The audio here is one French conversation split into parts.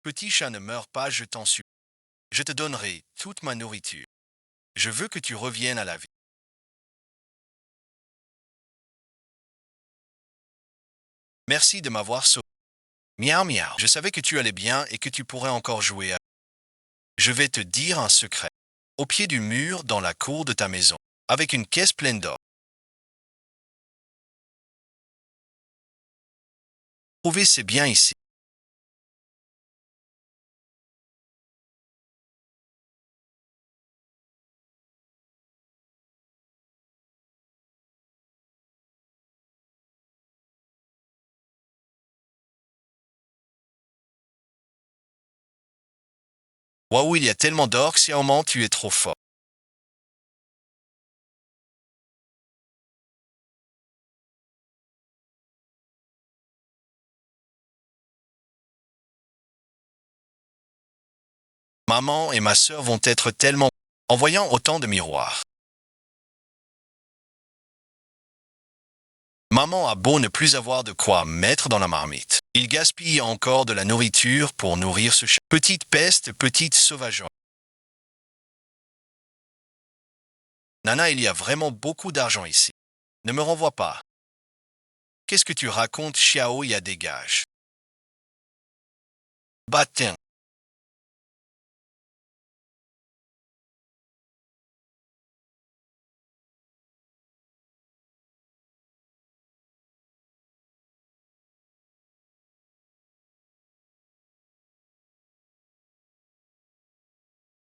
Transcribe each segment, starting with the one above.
Petit chat, ne meurs pas, je t'en supplie. Je te donnerai toute ma nourriture. Je veux que tu reviennes à la vie. Merci de m'avoir sauvé. Miaou miaou. Je savais que tu allais bien et que tu pourrais encore jouer. Je vais te dire un secret. Au pied du mur, dans la cour de ta maison, avec une caisse pleine d'or. Trouver, c'est bien ici. Waouh, il y a tellement d'or que si un moment tu es trop fort. Maman et ma sœur vont être tellement en voyant autant de miroirs. Maman a beau ne plus avoir de quoi mettre dans la marmite. Il gaspille encore de la nourriture pour nourrir ce chat. Petite peste, petite sauvagerie. Nana, il y a vraiment beaucoup d'argent ici. Ne me renvoie pas. Qu'est-ce que tu racontes, Xiao, il y a des gages. Bah tiens.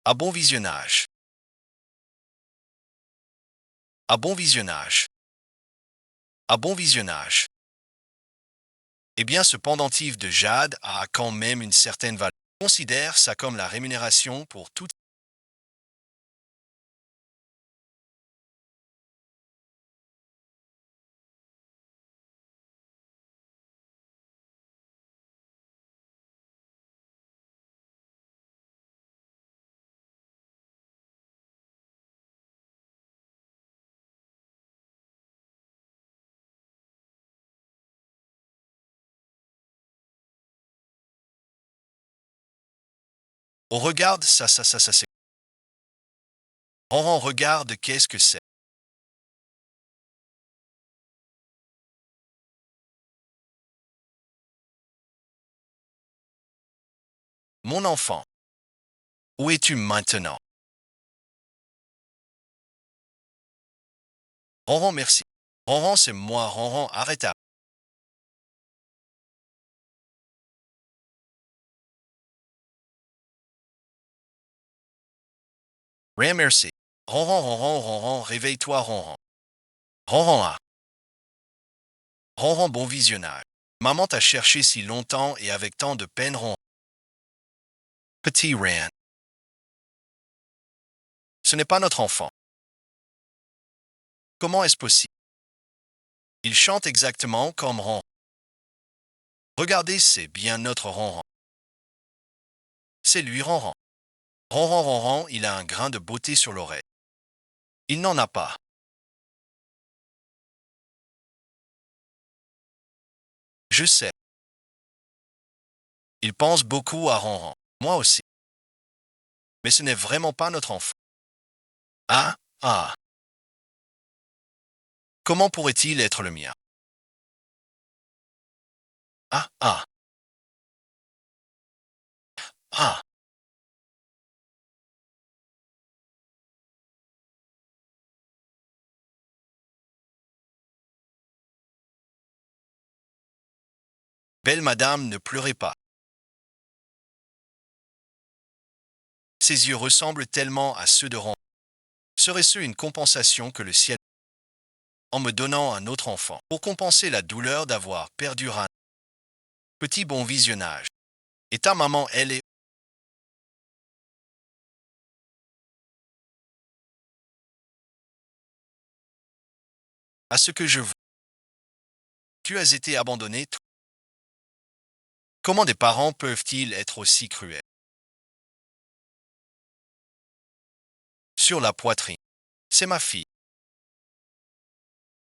À bon visionnage. À bon visionnage. À bon visionnage. Eh bien, ce pendentif de jade a quand même une certaine valeur. Considère ça comme la rémunération pour tout. Oh, regarde, ça, c'est. Regarde, qu'est-ce que c'est. Mon enfant, où es-tu maintenant? Merci. C'est moi, arrête à. Rien, merci. Réveille-toi, ah. Bon visionnage. Maman t'a cherché si longtemps et avec tant de peine, Petit Ran. Ce n'est pas notre enfant. Comment est-ce possible? Il chante exactement comme Regardez, c'est bien notre C'est lui, il a un grain de beauté sur l'oreille. Il n'en a pas. Je sais. Il pense beaucoup à Moi aussi. Mais ce n'est vraiment pas notre enfant. Ah, ah. Comment pourrait-il être le mien? Ah, ah, ah. Belle madame, ne pleurez pas. Ses yeux ressemblent tellement à ceux de Serait-ce une compensation que le ciel en me donnant un autre enfant pour compenser la douleur d'avoir perdu un petit bon visionnage? Et ta maman, elle est à ce que je vois. Tu as été abandonné. Comment des parents peuvent-ils être aussi cruels? Sur la poitrine. C'est ma fille.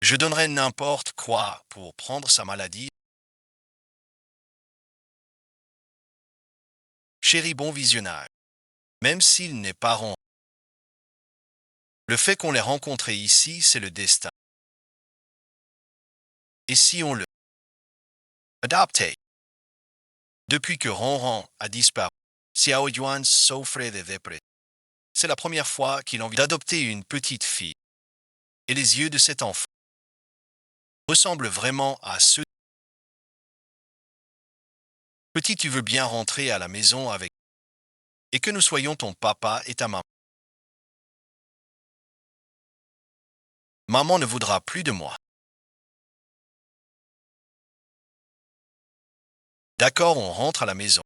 Je donnerais n'importe quoi pour prendre sa maladie. Chéri, bon visionnage. Même s'il n'est pas rond. Le fait qu'on l'ait rencontré ici, c'est le destin. Et si on le adoptait? Depuis que Ronron a disparu, Xiao Yuan souffrait de dépression. C'est la première fois qu'il a envie d'adopter une petite fille. Et les yeux de cet enfant ressemblent vraiment à ceux. Petit, tu veux bien rentrer à la maison avec et que nous soyons ton papa et ta maman. Maman ne voudra plus de moi. D'accord, on rentre à la maison.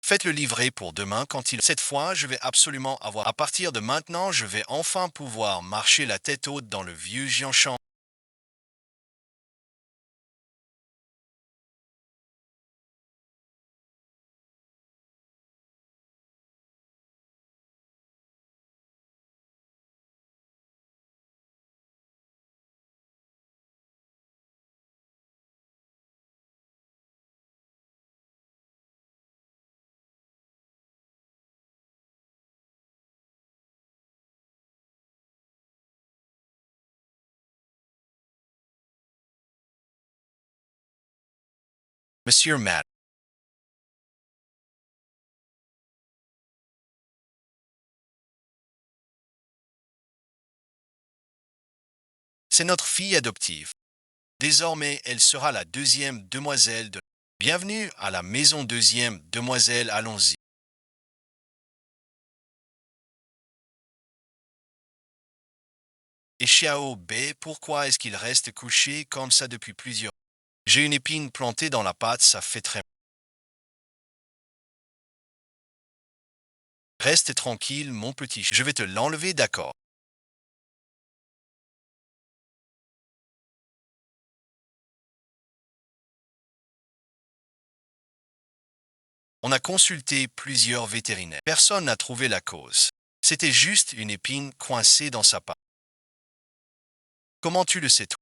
Faites-le livrer pour demain quand il... Cette fois, je vais absolument avoir... À partir de maintenant, je vais enfin pouvoir marcher la tête haute dans le vieux Jianshan. Monsieur Matt, c'est notre fille adoptive. Désormais, elle sera la deuxième demoiselle de... Bienvenue à la maison deuxième demoiselle, allons-y. Et Xiao B, pourquoi est-ce qu'il reste couché comme ça depuis plusieurs... J'ai une épine plantée dans la patte, ça fait très... Reste tranquille, mon petit. Je vais te l'enlever, d'accord. On a consulté plusieurs vétérinaires. Personne n'a trouvé la cause. C'était juste une épine coincée dans sa patte. Comment tu le sais, toi?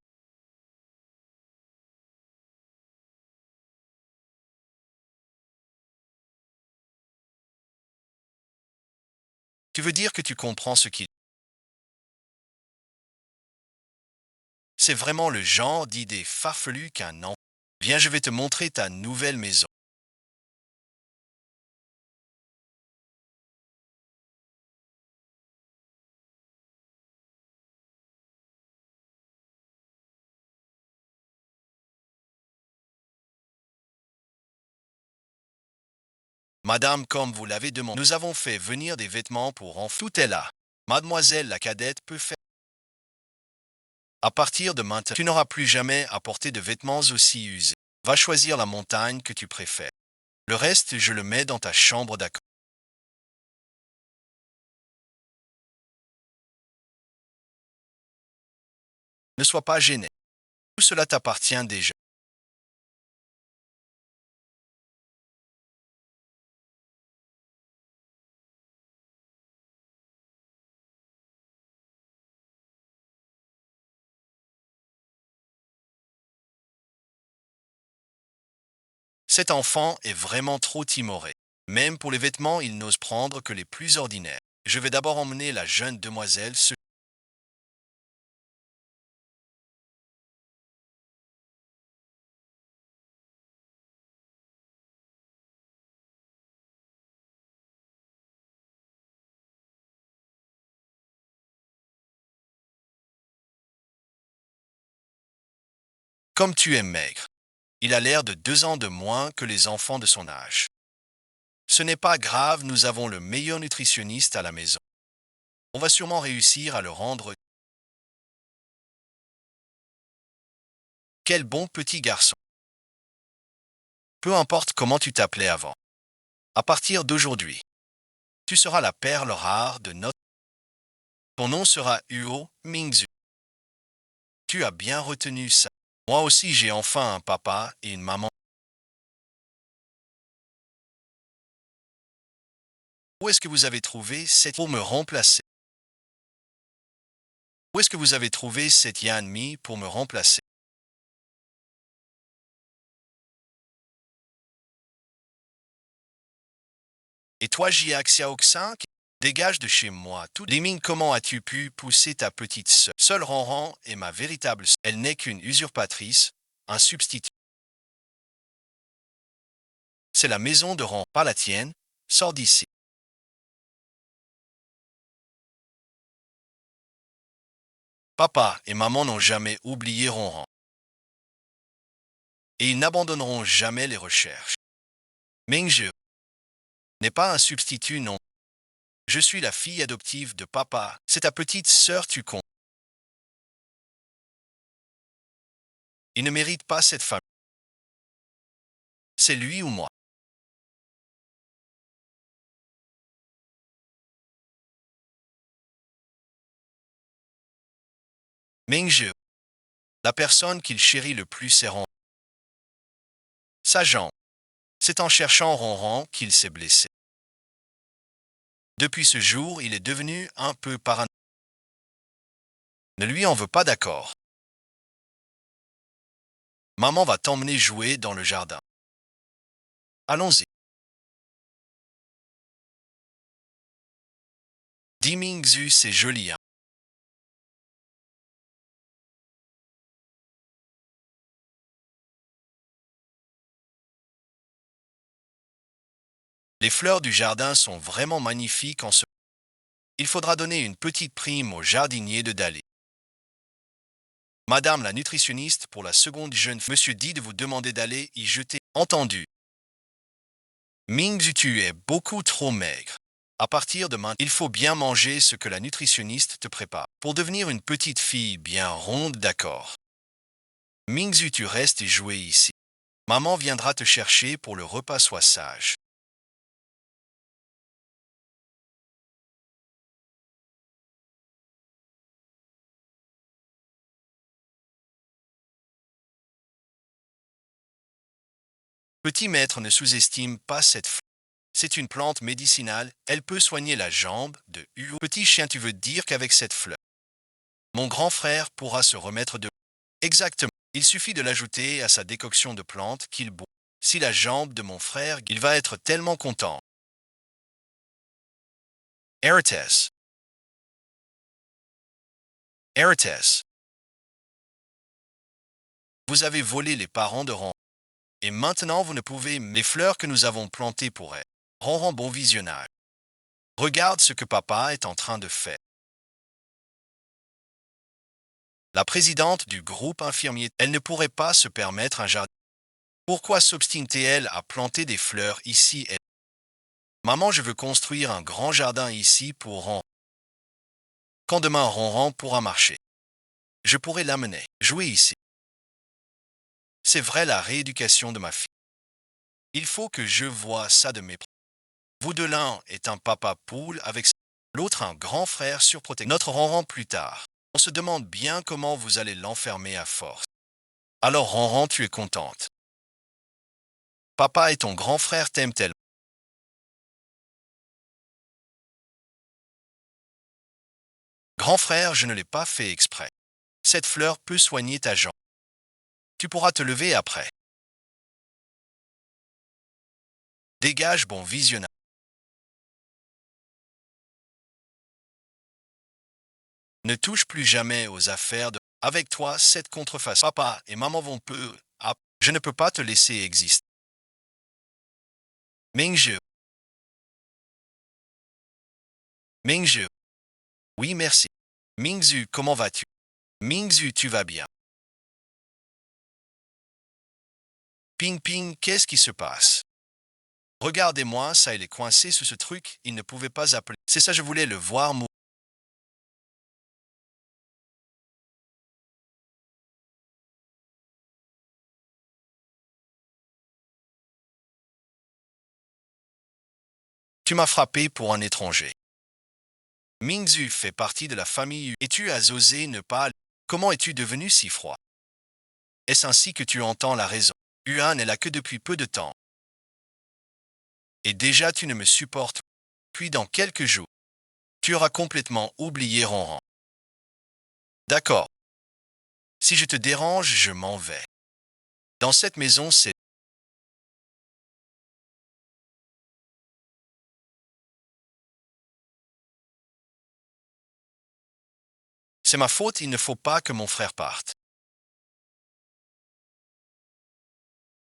Tu veux dire que tu comprends ce qu'il... C'est vraiment le genre d'idée farfelue qu'un enfant... Viens, je vais te montrer ta nouvelle maison. Madame, comme vous l'avez demandé, nous avons fait venir des vêtements pour enfants. Tout est là. Mademoiselle la cadette peut faire... À partir de maintenant, tu n'auras plus jamais à porter de vêtements aussi usés. Va choisir la montagne que tu préfères. Le reste, je le mets dans ta chambre, d'accord. Ne sois pas gêné. Tout cela t'appartient déjà. Cet enfant est vraiment trop timoré. Même pour les vêtements, il n'ose prendre que les plus ordinaires. Je vais d'abord emmener la jeune demoiselle. Comme tu es maigre. Il a l'air de 2 ans de moins que les enfants de son âge. Ce n'est pas grave, nous avons le meilleur nutritionniste à la maison. On va sûrement réussir à le rendre... Quel bon petit garçon. Peu importe comment tu t'appelais avant. À partir d'aujourd'hui, tu seras la perle rare de notre... Ton nom sera Huo Mingzu. Tu as bien retenu ça. Moi aussi, j'ai enfin un papa et une maman. Où est-ce que vous avez trouvé cette... pour me remplacer? Où est-ce que vous avez trouvé cette Yanmi pour me remplacer? Et toi, Jiak Xiaoxin, dégage de chez moi. Tout Liming, comment as-tu pu pousser ta petite sœur? Seule Ranran est ma véritable sœur. Elle n'est qu'une usurpatrice, un substitut. C'est la maison de Ran, pas la tienne. Sors d'ici. Papa et maman n'ont jamais oublié Ronran. Et ils n'abandonneront jamais les recherches. Mingzhu n'est pas un substitut, non. Je suis la fille adoptive de papa. C'est ta petite sœur, tu con. Il ne mérite pas cette femme. C'est lui ou moi. Mingzhu, la personne qu'il chérit le plus est Ron. Sa jambe. C'est en cherchant Ronran qu'il s'est blessé. Depuis ce jour, il est devenu un peu parano. Ne lui en veux pas, d'accord. Maman va t'emmener jouer dans le jardin. Allons-y. Dis Mingzhu, c'est joli, hein. Les fleurs du jardin sont vraiment magnifiques en ce... Il faudra donner une petite prime au jardinier de Dali. Madame la nutritionniste, pour la seconde jeune fille, monsieur dit de vous demander d'aller y jeter. Entendu. Mingzhu, tu es beaucoup trop maigre. À partir de maintenant, il faut bien manger ce que la nutritionniste te prépare. Pour devenir une petite fille bien ronde, d'accord. Mingzhu, tu restes et jouer ici. Maman viendra te chercher pour le repas, sois sage. Petit maître, ne sous-estime pas cette fleur. C'est une plante médicinale, elle peut soigner la jambe de Huo. Petit chien, tu veux dire qu'avec cette fleur, mon grand frère pourra se remettre de... Exactement. Il suffit de l'ajouter à sa décoction de plantes qu'il boit. Si la jambe de mon frère, il va être tellement content. Erites. Erites. Vous avez volé les parents de Ron. Et maintenant vous ne pouvez les fleurs que nous avons plantées pour elle. Ronron, bon visionnage. Regarde ce que papa est en train de faire. La présidente du groupe infirmier, elle ne pourrait pas se permettre un jardin. Pourquoi s'obstine-t-elle à planter des fleurs ici? Maman, je veux construire un grand jardin ici pour Ron. Quand demain Ronron pourra marcher, je pourrai l'amener, jouer ici. C'est vrai, la rééducation de ma fille. Il faut que je voie ça de mes proches. Vous de l'un est un papa poule avec l'autre un grand frère surprotégé. Notre Ronron plus tard. On se demande bien comment vous allez l'enfermer à force. Alors Ronron, tu es contente. Papa et ton grand frère t'aiment tellement. Grand frère, je ne l'ai pas fait exprès. Cette fleur peut soigner ta jambe. Tu pourras te lever après. Dégage, bon visionnage. Ne touche plus jamais aux affaires de... Avec toi, cette contrefaçon. Papa et maman vont peu... Ah, je ne peux pas te laisser exister. Mingzhu. Mingzhu. Oui, merci. Mingzhu, comment vas-tu? Mingzhu, tu vas bien. Ping Ping, qu'est-ce qui se passe? Regardez-moi, ça il est coincé sous ce truc, il ne pouvait pas appeler. C'est ça, je voulais le voir mourir. Tu m'as frappé pour un étranger. Mingzhu fait partie de la famille et tu as osé ne pas... Comment es-tu devenu si froid? Est-ce ainsi que tu entends la raison? Yuan est là que depuis peu de temps. Et déjà tu ne me supportes. Puis dans quelques jours, tu auras complètement oublié Ronron. D'accord. Si je te dérange, je m'en vais. Dans cette maison, c'est ma faute, il ne faut pas que mon frère parte.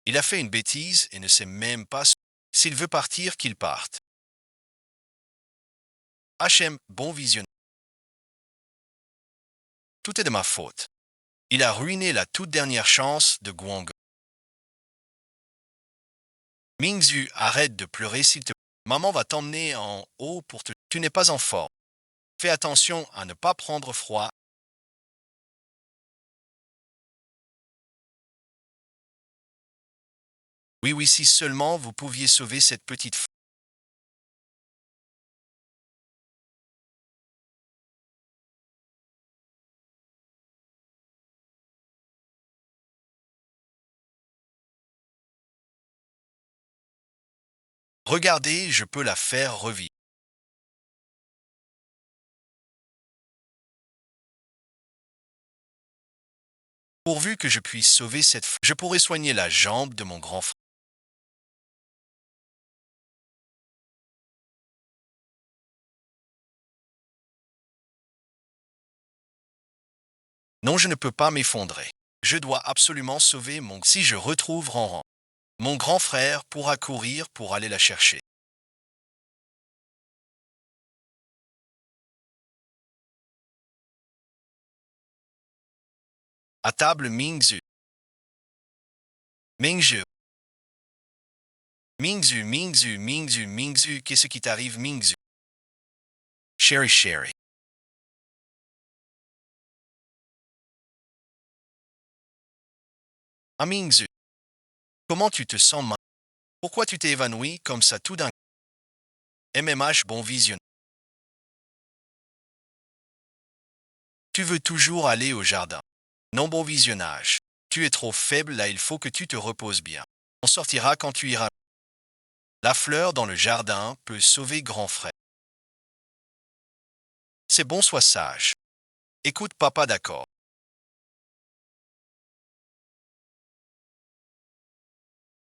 Il a fait une bêtise et ne sait même pas s'il veut partir, qu'il parte. HM, bon visionnement. Tout est de ma faute. Il a ruiné la toute dernière chance de Guang. Mingzhu, arrête de pleurer s'il te plaît. Maman va t'emmener en haut pour te... Tu n'es pas en forme. Fais attention à ne pas prendre froid. Oui, oui, si seulement vous pouviez sauver cette petite fille. Regardez, je peux la faire revivre. Pourvu que je puisse sauver cette fille, je pourrai soigner la jambe de mon grand frère. Non, je ne peux pas m'effondrer. Je dois absolument sauver mon... Si je retrouve Ranran, mon grand frère pourra courir pour aller la chercher. À table, Mingzhu. Mingzhu. Mingzhu, Mingzhu, Mingzhu, Mingzhu, qu'est-ce qui t'arrive, Mingzhu? Sherry, Sherry. Ah, Mingzhu, comment tu te sens maintenant? Pourquoi tu t'es évanoui comme ça tout d'un coup? MMH, bon vision. Tu veux toujours aller au jardin. Non, bon visionnage. Tu es trop faible là, il faut que tu te reposes bien. On sortira quand tu iras. La fleur dans le jardin peut sauver grand frère. C'est bon, sois sage. Écoute papa, d'accord.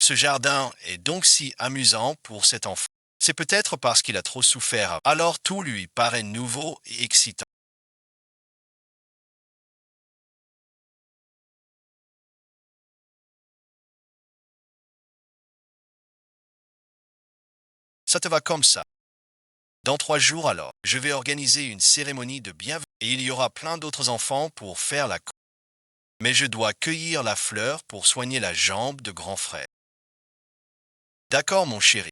Ce jardin est donc si amusant pour cet enfant. C'est peut-être parce qu'il a trop souffert. Alors tout lui paraît nouveau et excitant. Ça te va comme ça. Dans 3 jours alors, je vais organiser une cérémonie de bienvenue et il y aura plein d'autres enfants pour faire la cour. Mais je dois cueillir la fleur pour soigner la jambe de grand frère. D'accord, mon chéri.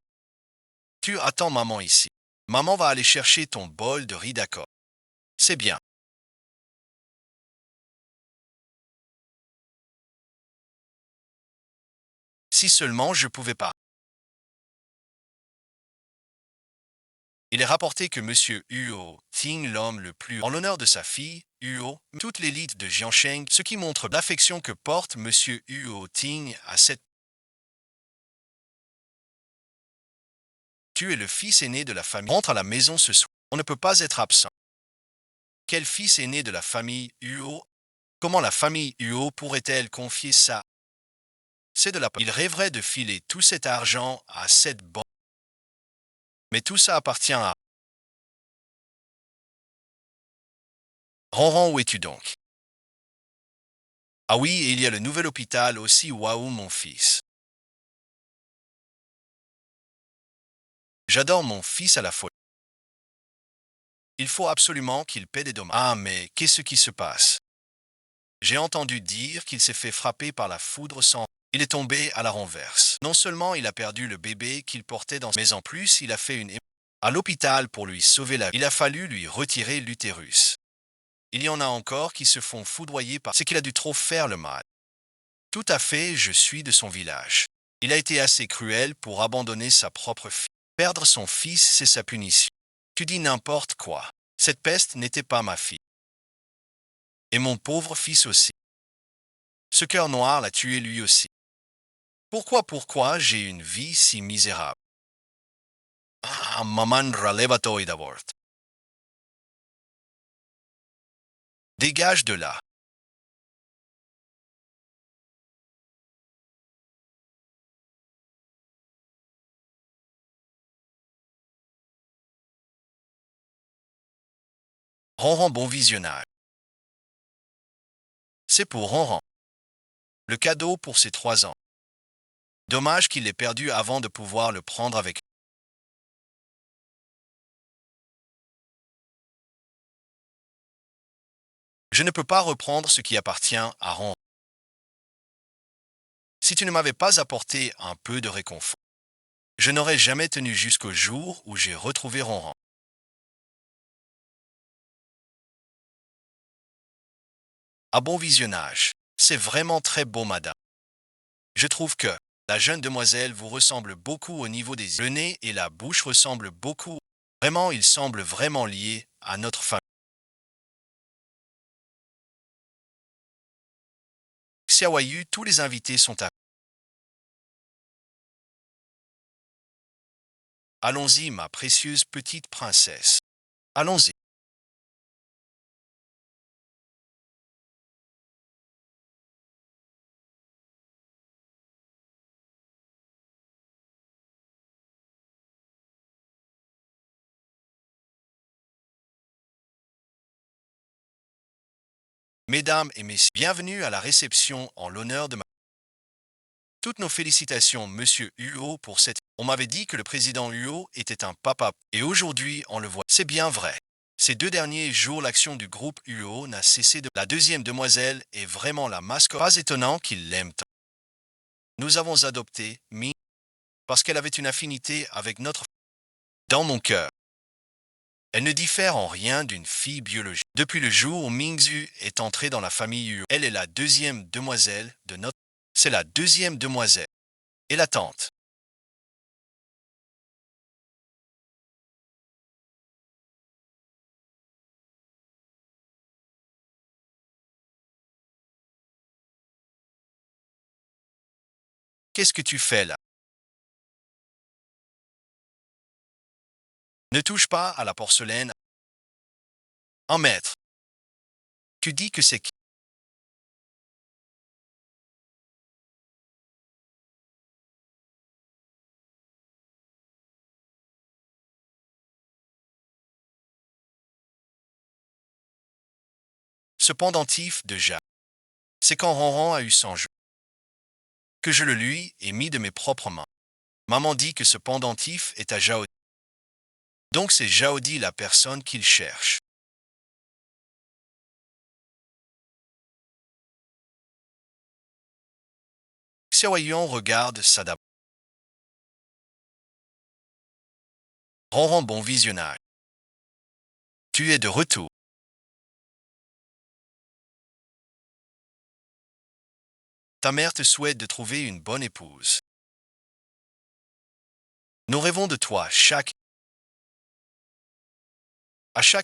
Tu attends maman ici. Maman va aller chercher ton bol de riz, d'accord. C'est bien. Si seulement je pouvais pas. Il est rapporté que Monsieur Huo Ting, l'homme le plus en l'honneur de sa fille, Huo, toute l'élite de Jiansheng, ce qui montre l'affection que porte Monsieur Huo Ting à cette... Tu es le fils aîné de la famille. Rentre à la maison ce soir. On ne peut pas être absent. Quel fils aîné de la famille Huo? Comment la famille Huo pourrait-elle confier ça? C'est de la... Il rêverait de filer tout cet argent à cette banque. Mais tout ça appartient à... Ronron, où es-tu donc? Ah oui, et il y a le nouvel hôpital aussi, waouh, mon fils. J'adore mon fils à la folie. Il faut absolument qu'il paie des dommages. Ah, mais qu'est-ce qui se passe? J'ai entendu dire qu'il s'est fait frapper par la foudre sans... Il est tombé à la renverse. Non seulement il a perdu le bébé qu'il portait dans... Mais en plus, il a fait une... À l'hôpital pour lui sauver la vie. Il a fallu lui retirer l'utérus. Il y en a encore qui se font foudroyer par... C'est qu'il a dû trop faire le mal. Tout à fait, je suis de son village. Il a été assez cruel pour abandonner sa propre fille. Perdre son fils, c'est sa punition. Tu dis n'importe quoi. Cette peste n'était pas ma fille. Et mon pauvre fils aussi. Ce cœur noir l'a tué lui aussi. Pourquoi j'ai une vie si misérable? Ah, maman raleva d'abord. Dégage de là. Ronron, bon visionnage. C'est pour Ronron. Le cadeau pour ses 3 ans. Dommage qu'il l'ait perdu avant de pouvoir le prendre avec. Je ne peux pas reprendre ce qui appartient à Ronron. Si tu ne m'avais pas apporté un peu de réconfort, je n'aurais jamais tenu jusqu'au jour où j'ai retrouvé Ronron. À bon visionnage. C'est vraiment très beau, madame. Je trouve que la jeune demoiselle vous ressemble beaucoup au niveau des yeux. Le nez et la bouche ressemblent beaucoup. Vraiment, ils semblent vraiment liés à notre famille. Xiaoyu, tous les invités sont à. Allons-y, ma précieuse petite princesse. Allons-y. Mesdames et messieurs, bienvenue à la réception en l'honneur de ma. Toutes nos félicitations, monsieur Huo, pour cette. On m'avait dit que le président Huo était un papa, et aujourd'hui, on le voit. C'est bien vrai. Ces 2 derniers jours, l'action du groupe Huo n'a cessé de. La deuxième demoiselle est vraiment la mascotte. Pas étonnant qu'il l'aime tant. Nous avons adopté Ming parce qu'elle avait une affinité avec notre. Dans mon cœur. Elle ne diffère en rien d'une fille biologique. Depuis le jour où Mingzhu est entrée dans la famille Huo, elle est la deuxième demoiselle de notre. C'est la deuxième demoiselle. Et la tante. Qu'est-ce que tu fais là? Ne touche pas à la porcelaine. En maître. Tu dis que c'est qui? Ce pendentif de Jade. C'est quand Ronron a eu 100 jours que je le lui ai mis de mes propres mains. Maman dit que ce pendentif est à Jaodi. Donc c'est Jaodi la personne qu'il cherche. Xiaoyan regarde Sada. Ronron, bon visionnage. Tu es de retour. Ta mère te souhaite de trouver une bonne épouse. Nous rêvons de toi à chaque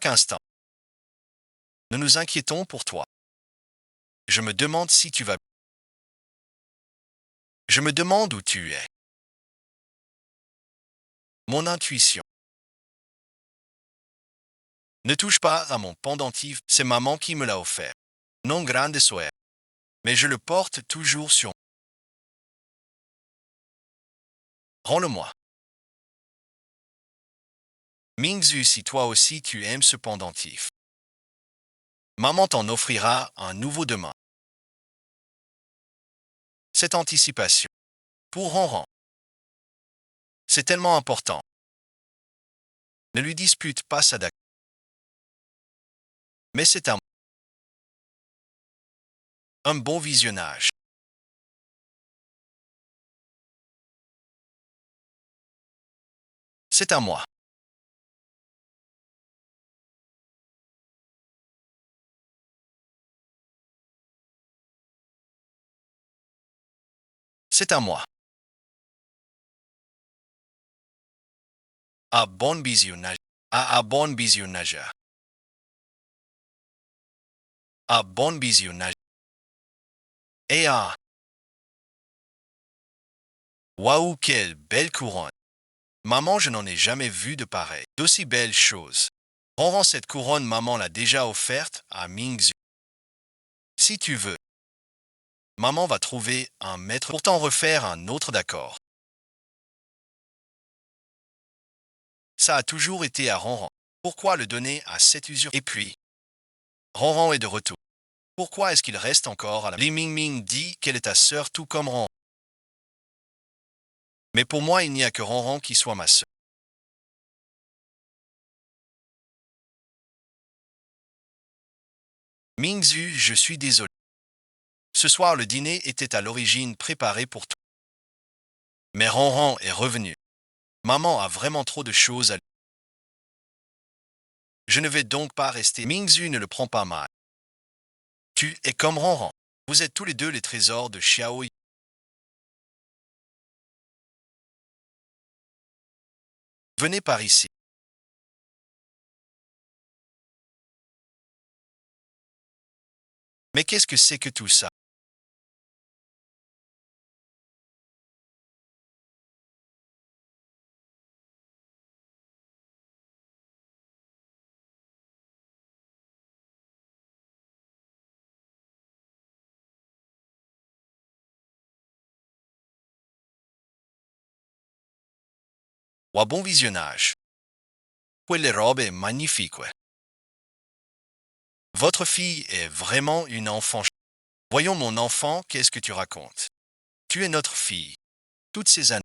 instant. Nous nous inquiétons pour toi. Je me demande si tu vas. Je me demande où tu es. Mon intuition. Ne touche pas à mon pendentif, c'est maman qui me l'a offert. Non grande souhait. Mais je le porte toujours sur. Rends-le-moi. Mingzhu, si toi aussi tu aimes ce pendentif. Maman t'en offrira un nouveau demain. Cette anticipation. Pour Ronron. C'est tellement important. Ne lui dispute pas Sadak. Mais c'est un bon visionnage. C'est à moi. C'est à moi. À bon visionnage. À bon visionnage. À bon visionnage. Et à. Waouh, quelle belle couronne. Maman, je n'en ai jamais vu de pareil. D'aussi belles choses. Ronron, cette couronne, maman l'a déjà offerte à Mingzhu. Si tu veux, maman va trouver un maître pour t'en refaire un autre d'accord. Ça a toujours été à Ronron. Pourquoi le donner à cette usure? Et puis, Ronron est de retour. Pourquoi est-ce qu'il reste encore à la... Li Ming Ming dit qu'elle est ta sœur tout comme Ronron. Mais pour moi, il n'y a que Ronron qui soit ma sœur. Mingzu, je suis désolé. Ce soir, le dîner était à l'origine préparé pour toi. Mais Ronron est revenu. Maman a vraiment trop de choses à... Je ne vais donc pas rester. Mingzu ne le prend pas mal. Tu es comme Ronron. Vous êtes tous les deux les trésors de Xiao Yi. Venez par ici. Mais qu'est-ce que c'est que tout ça? Wa bon visionnage. Quelle robe est magnifique, ouais. Votre fille est vraiment une enfant. Voyons mon enfant, qu'est-ce que tu racontes? Tu es notre fille. Toutes ces années,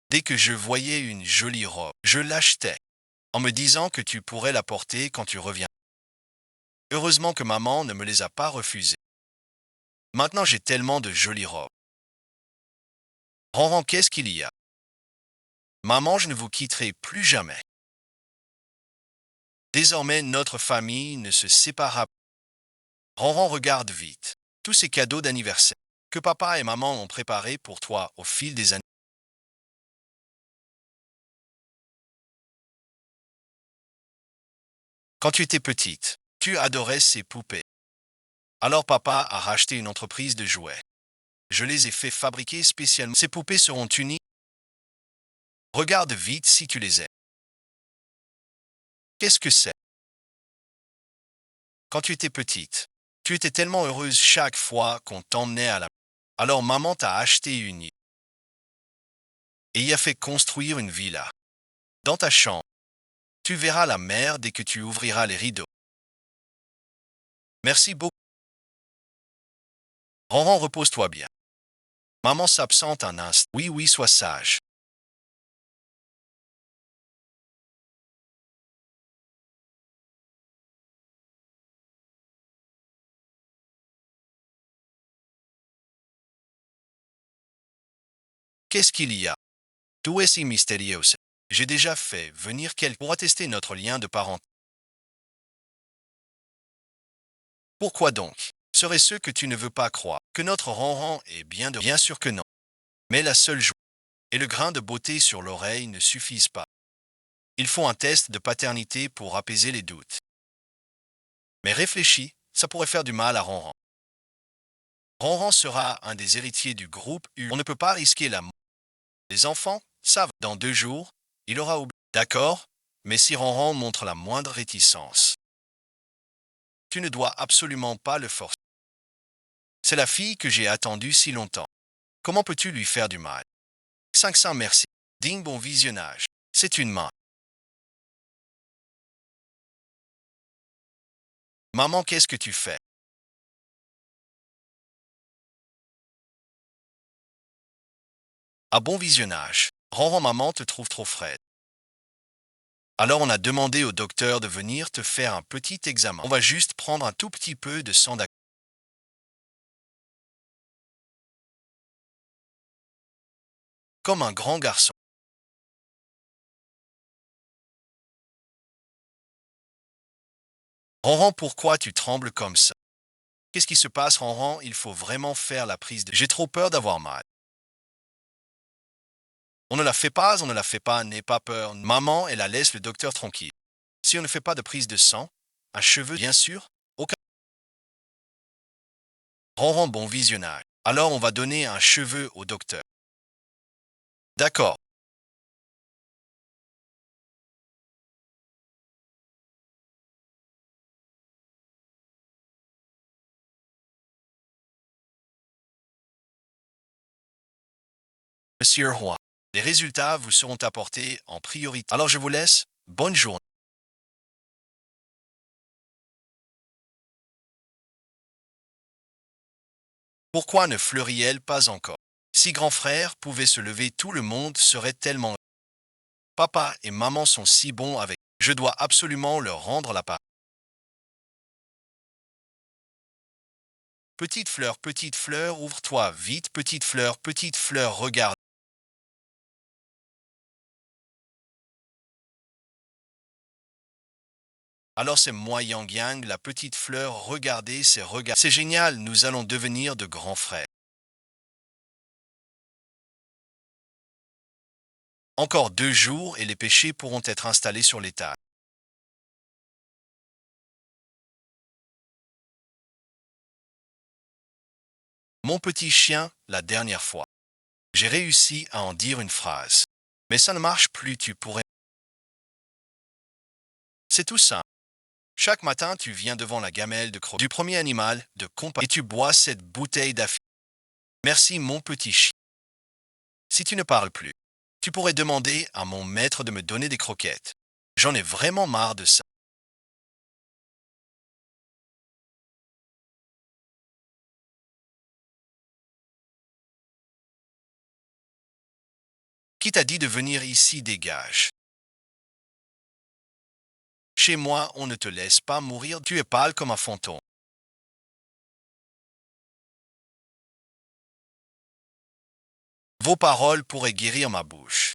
dès que je voyais une jolie robe, je l'achetais, en me disant que tu pourrais la porter quand tu reviens. Heureusement que maman ne me les a pas refusées. Maintenant j'ai tellement de jolies robes. Ronron, qu'est-ce qu'il y a? Maman, je ne vous quitterai plus jamais. Désormais, notre famille ne se séparera pas. Ronron, regarde vite. Tous ces cadeaux d'anniversaire que papa et maman ont préparés pour toi au fil des années. Quand tu étais petite, tu adorais ces poupées. Alors papa a racheté une entreprise de jouets. Je les ai fait fabriquer spécialement. Ces poupées seront uniques. Regarde vite si tu les aimes. Qu'est-ce que c'est? Quand tu étais petite, tu étais tellement heureuse chaque fois qu'on t'emmenait à la... Alors maman t'a acheté une île et y a fait construire une villa. Dans ta chambre, tu verras la mer dès que tu ouvriras les rideaux. Merci beaucoup. Ronron, repose-toi bien. Maman s'absente un instant. Oui, oui, sois sage. Qu'est-ce qu'il y a? Tout est si mystérieux. J'ai déjà fait venir quelqu'un pour attester notre lien de parenté. Pourquoi donc? Serait ce que tu ne veux pas croire? Que notre Ronron est bien de... Bien sûr que non. Mais la seule joie et le grain de beauté sur l'oreille ne suffisent pas. Il faut un test de paternité pour apaiser les doutes. Mais réfléchis, ça pourrait faire du mal à Ronron. Ronron sera un des héritiers du groupe U. On ne peut pas risquer la mort. Les enfants savent. Dans 2 jours, il aura oublié. D'accord, mais si Ronron montre la moindre réticence, tu ne dois absolument pas le forcer. C'est la fille que j'ai attendue si longtemps. Comment peux-tu lui faire du mal? 500 merci. Digne bon visionnage. C'est une main. Maman, qu'est-ce que tu fais? À bon visionnage. Ronron, maman te trouve trop frais. Alors on a demandé au docteur de venir te faire un petit examen. On va juste prendre un tout petit peu de sang d'acide. Comme un grand garçon. Ronron, pourquoi tu trembles comme ça? Qu'est-ce qui se passe, Ronron? Il faut vraiment faire la prise de... J'ai trop peur d'avoir mal. On ne la fait pas, on ne la fait pas, n'aie pas peur. Maman, elle la laisse le docteur tranquille. Si on ne fait pas de prise de sang, un cheveu, bien sûr, aucun... Ronron, bon visionnage. Alors on va donner un cheveu au docteur. D'accord. Monsieur Roy. Les résultats vous seront apportés en priorité. Alors je vous laisse. Bonne journée. Pourquoi ne fleurit-elle pas encore? Si grand frère pouvait se lever, tout le monde serait tellement heureux. Papa et maman sont si bons avec. Je dois absolument leur rendre la part. Petite fleur, ouvre-toi vite, petite fleur, regarde. Alors c'est moi Yang Yang, la petite fleur, regardez ces regards. C'est génial, nous allons devenir de grands frères. Encore 2 jours et les péchés pourront être installés sur l'étal. Mon petit chien, la dernière fois. J'ai réussi à en dire une phrase. Mais ça ne marche plus, tu pourrais. C'est tout simple. Chaque matin, tu viens devant la gamelle de du premier animal de compagnie et tu bois cette bouteille d'affi. Merci, mon petit chien. Si tu ne parles plus, tu pourrais demander à mon maître de me donner des croquettes. J'en ai vraiment marre de ça. Qui t'a dit de venir ici, dégage. Chez moi, on ne te laisse pas mourir, tu es pâle comme un fantôme. Vos paroles pourraient guérir ma bouche.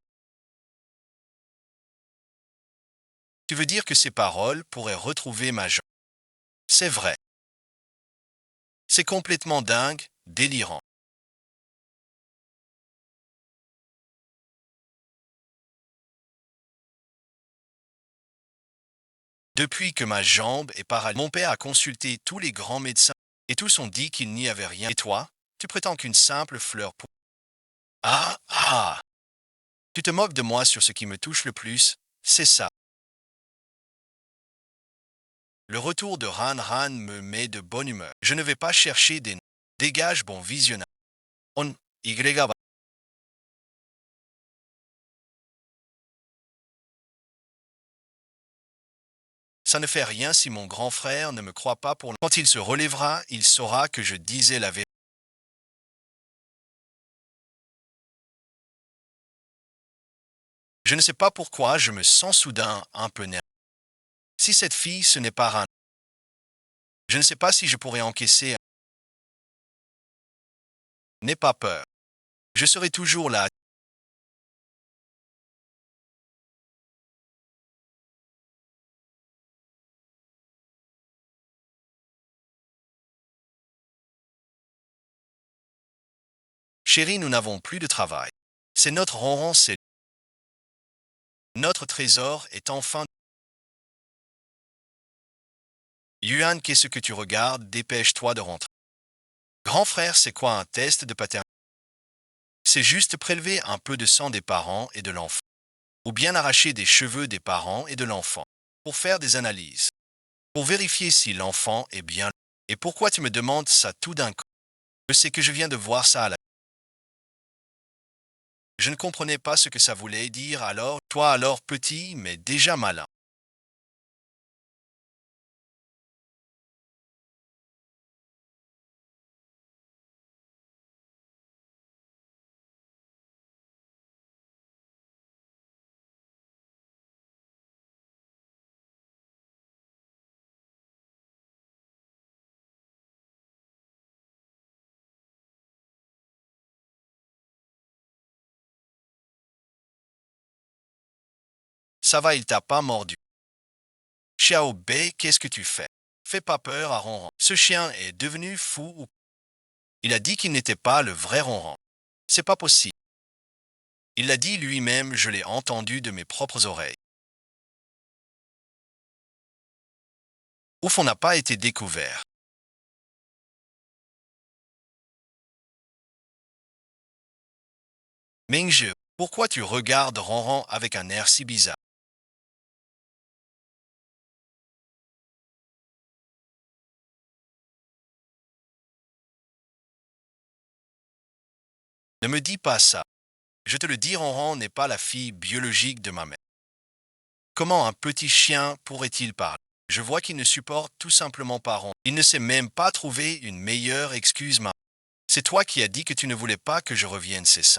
Tu veux dire que ces paroles pourraient retrouver ma jambe. C'est vrai. C'est complètement dingue, délirant. Depuis que ma jambe est paralysée, mon père a consulté tous les grands médecins et tous ont dit qu'il n'y avait rien. Et toi, tu prétends qu'une simple fleur pour... Ah, ah! Tu te moques de moi sur ce qui me touche le plus, c'est ça. Le retour de Ran Ran me met de bonne humeur. Je ne vais pas chercher des... Dégage bon visionnage. On... Y... Ça ne fait rien si mon grand frère ne me croit pas pour... Quand il se relèvera, il saura que je disais la vérité. Je ne sais pas pourquoi je me sens soudain un peu nerveux. Si cette fille, ce n'est pas Ran, je ne sais pas si je pourrais encaisser. N'aie pas peur. Je serai toujours là. Chérie, nous n'avons plus de travail. C'est notre ronron, c'est notre trésor est enfin... Yuan, qu'est-ce que tu regardes? Dépêche-toi de rentrer. Grand frère, c'est quoi un test de paternité? C'est juste prélever un peu de sang des parents et de l'enfant. Ou bien arracher des cheveux des parents et de l'enfant. Pour faire des analyses. Pour vérifier si l'enfant est bien là. Et pourquoi tu me demandes ça tout d'un coup? Je sais que je viens de voir ça à la... Je ne comprenais pas ce que ça voulait dire alors. Toi alors petit, mais déjà malin. Ça va, il t'a pas mordu. Xiao Bei, qu'est-ce que tu fais? Fais pas peur à Ronron. Ce chien est devenu fou ou... Il a dit qu'il n'était pas le vrai Ronron. C'est pas possible. Il l'a dit lui-même, je l'ai entendu de mes propres oreilles. Ouf, on n'a pas été découvert. Mingje, pourquoi tu regardes Ronron avec un air si bizarre? Ne me dis pas ça. Je te le dis, Ronron n'est pas la fille biologique de ma mère. Comment un petit chien pourrait-il parler? Je vois qu'il ne supporte tout simplement pas Ron. Il ne sait même pas trouver une meilleure excuse, maman. C'est toi qui as dit que tu ne voulais pas que je revienne, c'est ça.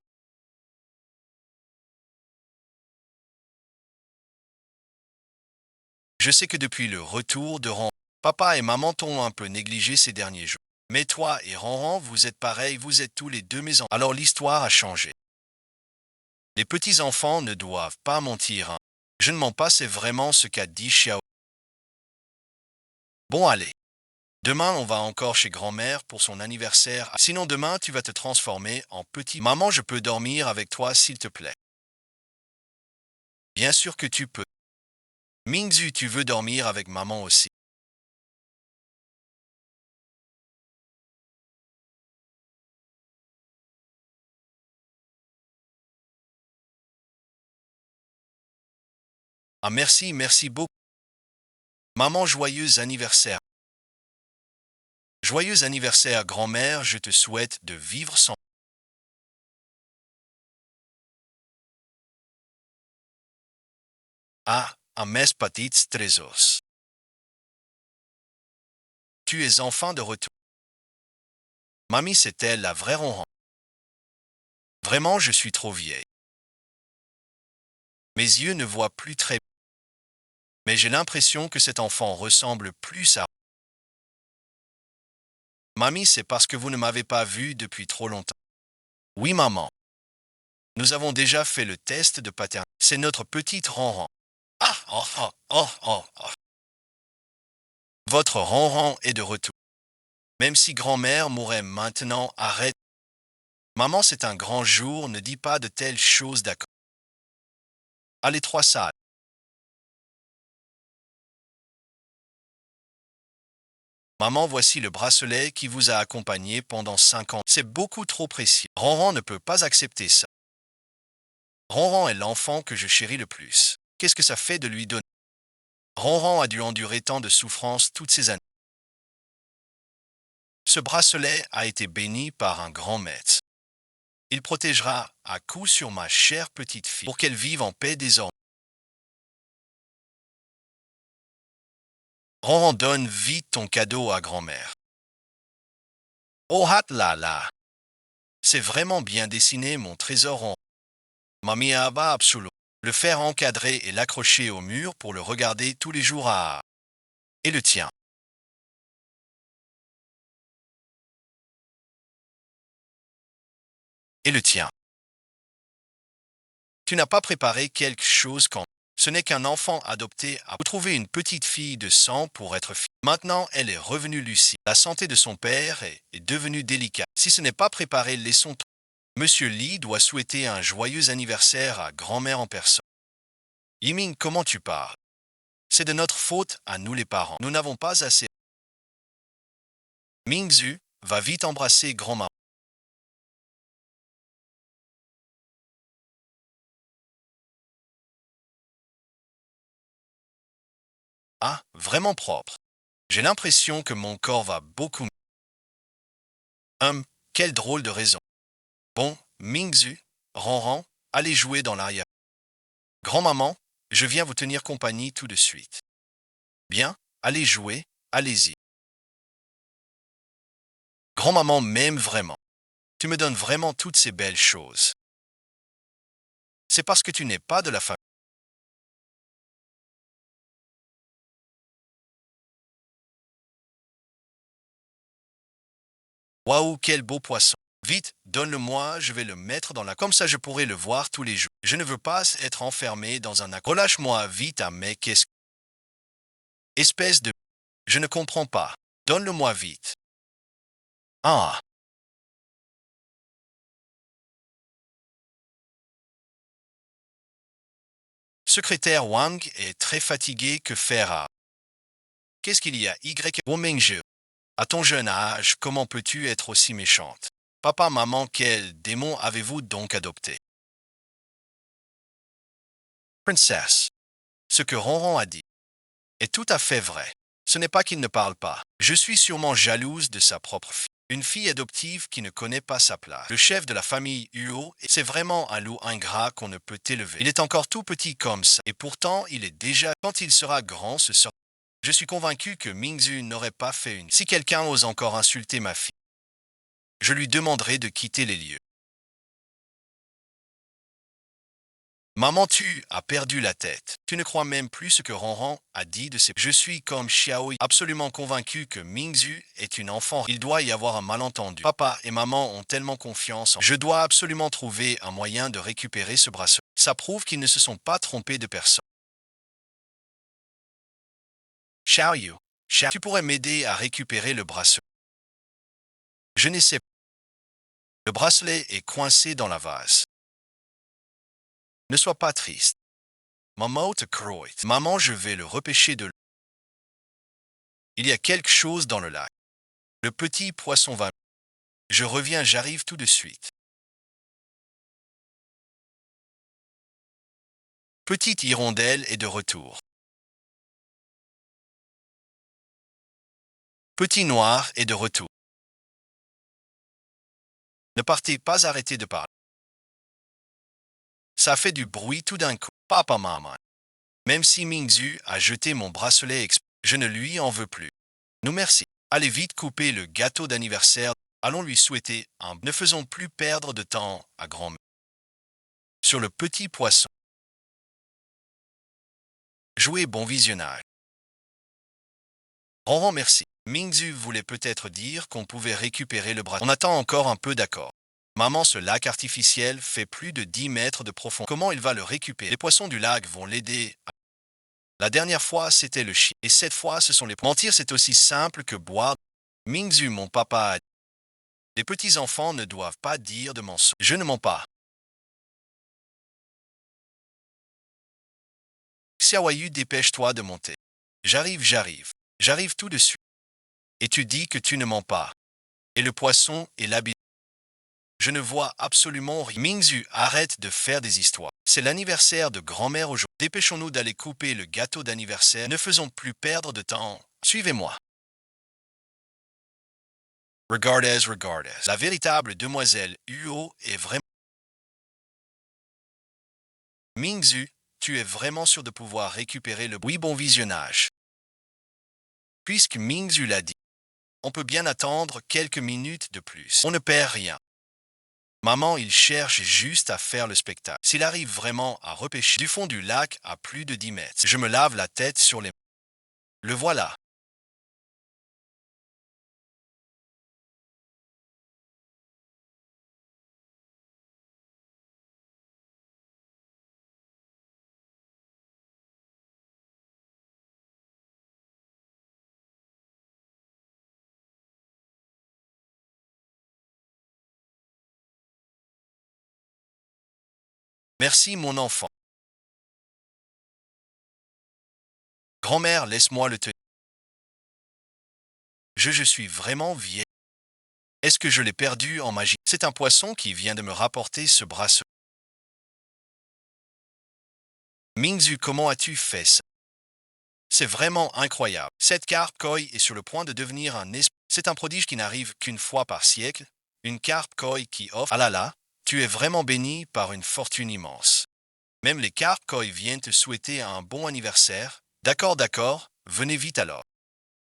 Je sais que depuis le retour de Ron, papa et maman t'ont un peu négligé ces derniers jours. Mais toi et Ronron, vous êtes pareils, vous êtes tous les deux mes enfants. Alors l'histoire a changé. Les petits-enfants ne doivent pas mentir, hein. Je ne mens pas, c'est vraiment ce qu'a dit Xiao. Bon, allez. Demain, on va encore chez grand-mère pour son anniversaire. Sinon, demain, tu vas te transformer en petit. Maman, je peux dormir avec toi, s'il te plaît. Bien sûr que tu peux. Mingzu, tu veux dormir avec maman aussi. Ah, merci, merci beaucoup. Maman, joyeux anniversaire. Joyeux anniversaire, grand-mère, je te souhaite de vivre sans. Ah, un mes petits trésors. Tu es enfin de retour. Mamie, c'était la vraie ronron. Vraiment, je suis trop vieille. Mes yeux ne voient plus très bien. Mais j'ai l'impression que cet enfant ressemble plus à. Mamie, c'est parce que vous ne m'avez pas vu depuis trop longtemps. Oui, maman. Nous avons déjà fait le test de paternité. C'est notre petite ronron. Ah, oh, oh, oh, oh, oh. Votre ronron est de retour. Même si grand-mère mourait maintenant, arrête. Maman, c'est un grand jour, ne dis pas de telles choses, d'accord. Allez, trois salles. Maman, voici le bracelet qui vous a accompagné pendant 5 ans. C'est beaucoup trop précieux. Ronron ne peut pas accepter ça. Ronron est l'enfant que je chéris le plus. Qu'est-ce que ça fait de lui donner? Ronron a dû endurer tant de souffrances toutes ces années. Ce bracelet a été béni par un grand maître. Il protégera à coup sur ma chère petite fille pour qu'elle vive en paix désormais. Ronron, donne vite ton cadeau à grand-mère. Oh hat là là! C'est vraiment bien dessiné, mon trésor Ronron. Mamie Abba absolument. Le faire encadrer et l'accrocher au mur pour le regarder tous les jours à. Et le tien. Et le tien. Tu n'as pas préparé quelque chose quand. Ce n'est qu'un enfant adopté à trouver une petite fille de sang pour être fille. Maintenant, elle est revenue lucide. La santé de son père est devenue délicate. Si ce n'est pas préparé, laissons. Monsieur Lee doit souhaiter un joyeux anniversaire à grand-mère en personne. Yiming, comment tu parles? C'est de notre faute à nous les parents. Nous n'avons pas assez. Mingzu, va vite embrasser grand-maman. Ah, vraiment propre. J'ai l'impression que mon corps va beaucoup mieux. Quelle drôle de raison. Bon, Mingzu, Ronron, allez jouer dans l'arrière. Grand-maman, je viens vous tenir compagnie tout de suite. Bien, allez jouer, allez-y. Grand-maman m'aime vraiment. Tu me donnes vraiment toutes ces belles choses. C'est parce que tu n'es pas de la famille. Waouh, quel beau poisson. Vite, donne-le-moi, je vais le mettre dans la. Comme ça, je pourrai le voir tous les jours. Je ne veux pas être enfermé dans un. Relâche-moi vite, ah, mais qu'est-ce. Espèce de. Je ne comprends pas. Donne-le-moi vite. Ah, secrétaire Wang est très fatigué, que faire à. Qu'est-ce qu'il y a, Y. Womingju. À ton jeune âge, comment peux-tu être aussi méchante? Papa, maman, quel démon avez-vous donc adopté? Princesse. Ce que Ronron a dit est tout à fait vrai. Ce n'est pas qu'il ne parle pas. Je suis sûrement jalouse de sa propre fille. Une fille adoptive qui ne connaît pas sa place. Le chef de la famille Huo, c'est vraiment un loup ingrat qu'on ne peut élever. Il est encore tout petit comme ça, et pourtant il est déjà, quand il sera grand, ce sera. Je suis convaincu que Mingzhu n'aurait pas fait une. Si quelqu'un ose encore insulter ma fille, je lui demanderai de quitter les lieux. Maman, tu as perdu la tête. Tu ne crois même plus ce que Ronron a dit de ses... Je suis comme Xiaoyi, absolument convaincu que Mingzhu est une enfant. Il doit y avoir un malentendu. Papa et maman ont tellement confiance en... Je dois absolument trouver un moyen de récupérer ce bracelet. Ça prouve qu'ils ne se sont pas trompés de personne. Xiaoyu, tu pourrais m'aider à récupérer le bracelet. Je ne sais pas. Le bracelet est coincé dans la vase. Ne sois pas triste. Maman te croit. Maman, je vais le repêcher de l'eau. Il y a quelque chose dans le lac. Le petit poisson va. Je reviens, j'arrive tout de suite. Petite hirondelle est de retour. Petit noir est de retour. Ne partez pas, arrêter de parler. Ça fait du bruit tout d'un coup. Papa, maman. Même si Mingzhu a jeté mon bracelet je ne lui en veux plus. Nous merci. Allez vite couper le gâteau d'anniversaire. Allons lui souhaiter un... Ne faisons plus perdre de temps à grand-mère. Sur le petit poisson. Jouez, bon visionnage. Ronron, merci. Mingzhu voulait peut-être dire qu'on pouvait récupérer le bracelet. On attend encore un peu, d'accord. Maman, ce lac artificiel fait plus de 10 mètres de profond. Comment il va le récupérer? Les poissons du lac vont l'aider. La dernière fois, c'était le chien. Et cette fois, ce sont les... Mentir, c'est aussi simple que boire. Mingzhu, mon papa, a dit. Les petits-enfants ne doivent pas dire de mensonges. Je ne mens pas. Xiaoyu, dépêche-toi de monter. J'arrive, j'arrive. J'arrive tout de suite. Et tu dis que tu ne mens pas. Et le poisson est l'habit. Je ne vois absolument rien. Mingzhu, arrête de faire des histoires. C'est l'anniversaire de grand-mère aujourd'hui. Dépêchons-nous d'aller couper le gâteau d'anniversaire. Ne faisons plus perdre de temps. Suivez-moi. Regardez, regardez. La véritable demoiselle Huo est vraiment... Mingzhu, tu es vraiment sûr de pouvoir récupérer le... Oui, bon visionnage. Puisque Mingzhu l'a dit, on peut bien attendre quelques minutes de plus. On ne perd rien. Maman, il cherche juste à faire le spectacle. S'il arrive vraiment à repêcher du fond du lac à plus de 10 mètres, je me lave la tête sur les... Le voilà. Merci, mon enfant. Grand-mère, laisse-moi le tenir. Je suis vraiment vieille. Est-ce que je l'ai perdu en magie? C'est un poisson qui vient de me rapporter ce bracelet. Mingzhu, comment as-tu fait ça? C'est vraiment incroyable. Cette carpe koi est sur le point de devenir un esprit. C'est un prodige qui n'arrive qu'une fois par siècle. Une carpe koi qui offre... Ah là là, tu es vraiment béni par une fortune immense. Même les carpes koi viennent te souhaiter un bon anniversaire. D'accord, d'accord, venez vite alors.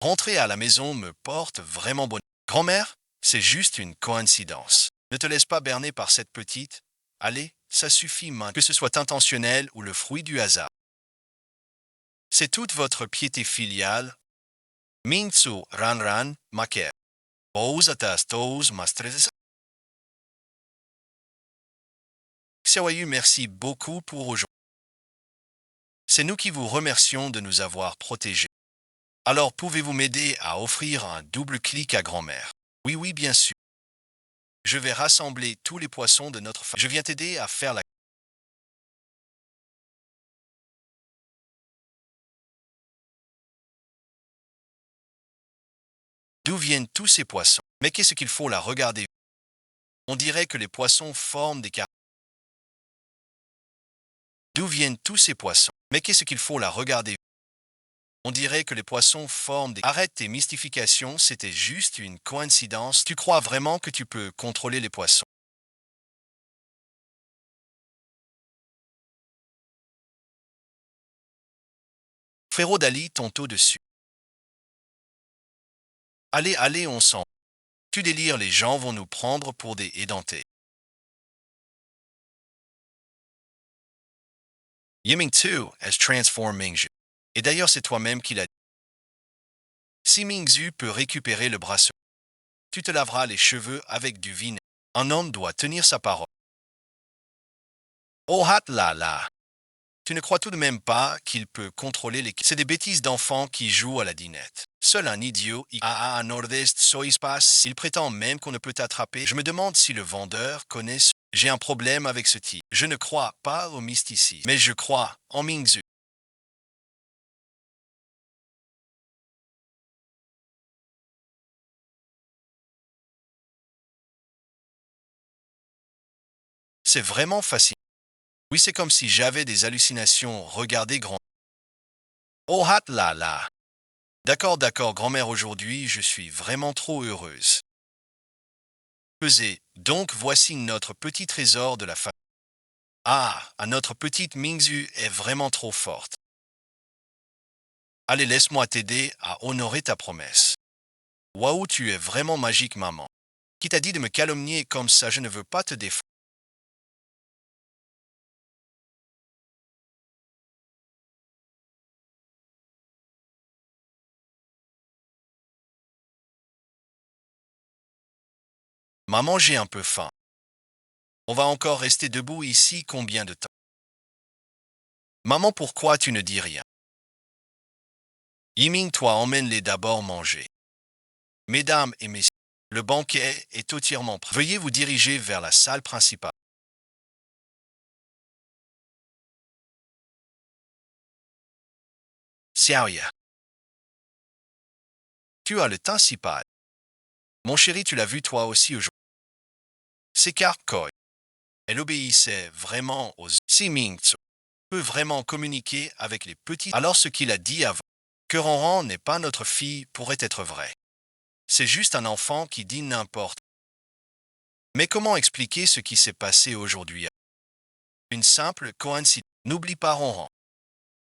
Rentrer à la maison me porte vraiment bonheur. Grand-mère, c'est juste une coïncidence. Ne te laisse pas berner par cette petite. Allez, ça suffit maintenant, que ce soit intentionnel ou le fruit du hasard. C'est toute votre piété filiale. Mingzu Ranran Maker. Bouzatas Toz Mastres. Xiaoyu, merci beaucoup pour aujourd'hui. C'est nous qui vous remercions de nous avoir protégés. Alors pouvez-vous m'aider à offrir un double clic à grand-mère? Oui, oui, bien sûr. Je vais rassembler tous les poissons de notre famille. Je viens t'aider à faire la... D'où viennent tous ces poissons? Mais qu'est-ce qu'il faut là? Regarder. On dirait que les poissons forment des cartes. D'où viennent tous ces poissons? Mais qu'est-ce qu'il faut là? Regarder. On dirait que les poissons forment des... Arrête tes mystifications, c'était juste une coïncidence. Tu crois vraiment que tu peux contrôler les poissons? Frérot Dali, ton taux dessus. Allez, allez, on s'en... Tu délires, les gens vont nous prendre pour des édentés. Yiming Tu has transformed Mingzhu. Et d'ailleurs, c'est toi-même qui l'as dit. Si Mingzhu peut récupérer le bracelet, tu te laveras les cheveux avec du vinaigre. Un homme doit tenir sa parole. Oh hat là là! Tu ne crois tout de même pas qu'il peut contrôler les... C'est des bêtises d'enfants qui jouent à la dinette. Seul un idiot a un nord-est sois pas. Il prétend même qu'on ne peut t'attraper. Je me demande si le vendeur connaît ce... J'ai un problème avec ce type. Je ne crois pas au mysticisme, mais je crois en Mingzhu. C'est vraiment fascinant. Oui, c'est comme si j'avais des hallucinations. Regardez grand. Oh hat là là! D'accord, d'accord, grand-mère, aujourd'hui, je suis vraiment trop heureuse. Pesez. Donc, voici notre petit trésor de la famille. Ah, notre petite Mingzhu est vraiment trop forte. Allez, laisse-moi t'aider à honorer ta promesse. Waouh, tu es vraiment magique, maman. Qui t'a dit de me calomnier comme ça? Je ne veux pas te défendre. Maman, j'ai un peu faim. On va encore rester debout ici combien de temps? Maman, pourquoi tu ne dis rien? Yiming, toi, emmène-les d'abord manger. Mesdames et messieurs, le banquet est entièrement prêt. Veuillez vous diriger vers la salle principale. Xiaoya, tu as le teint si pâle. Mon chéri, tu l'as vu toi aussi aujourd'hui. S'écarte Koi. Elle obéissait vraiment aux... Si Ming Tzu peut vraiment communiquer avec les petits, alors ce qu'il a dit avant, que Ronron n'est pas notre fille, pourrait être vrai. C'est juste un enfant qui dit n'importe. Mais comment expliquer ce qui s'est passé aujourd'hui? Une simple coïncidence. N'oublie pas Ronron.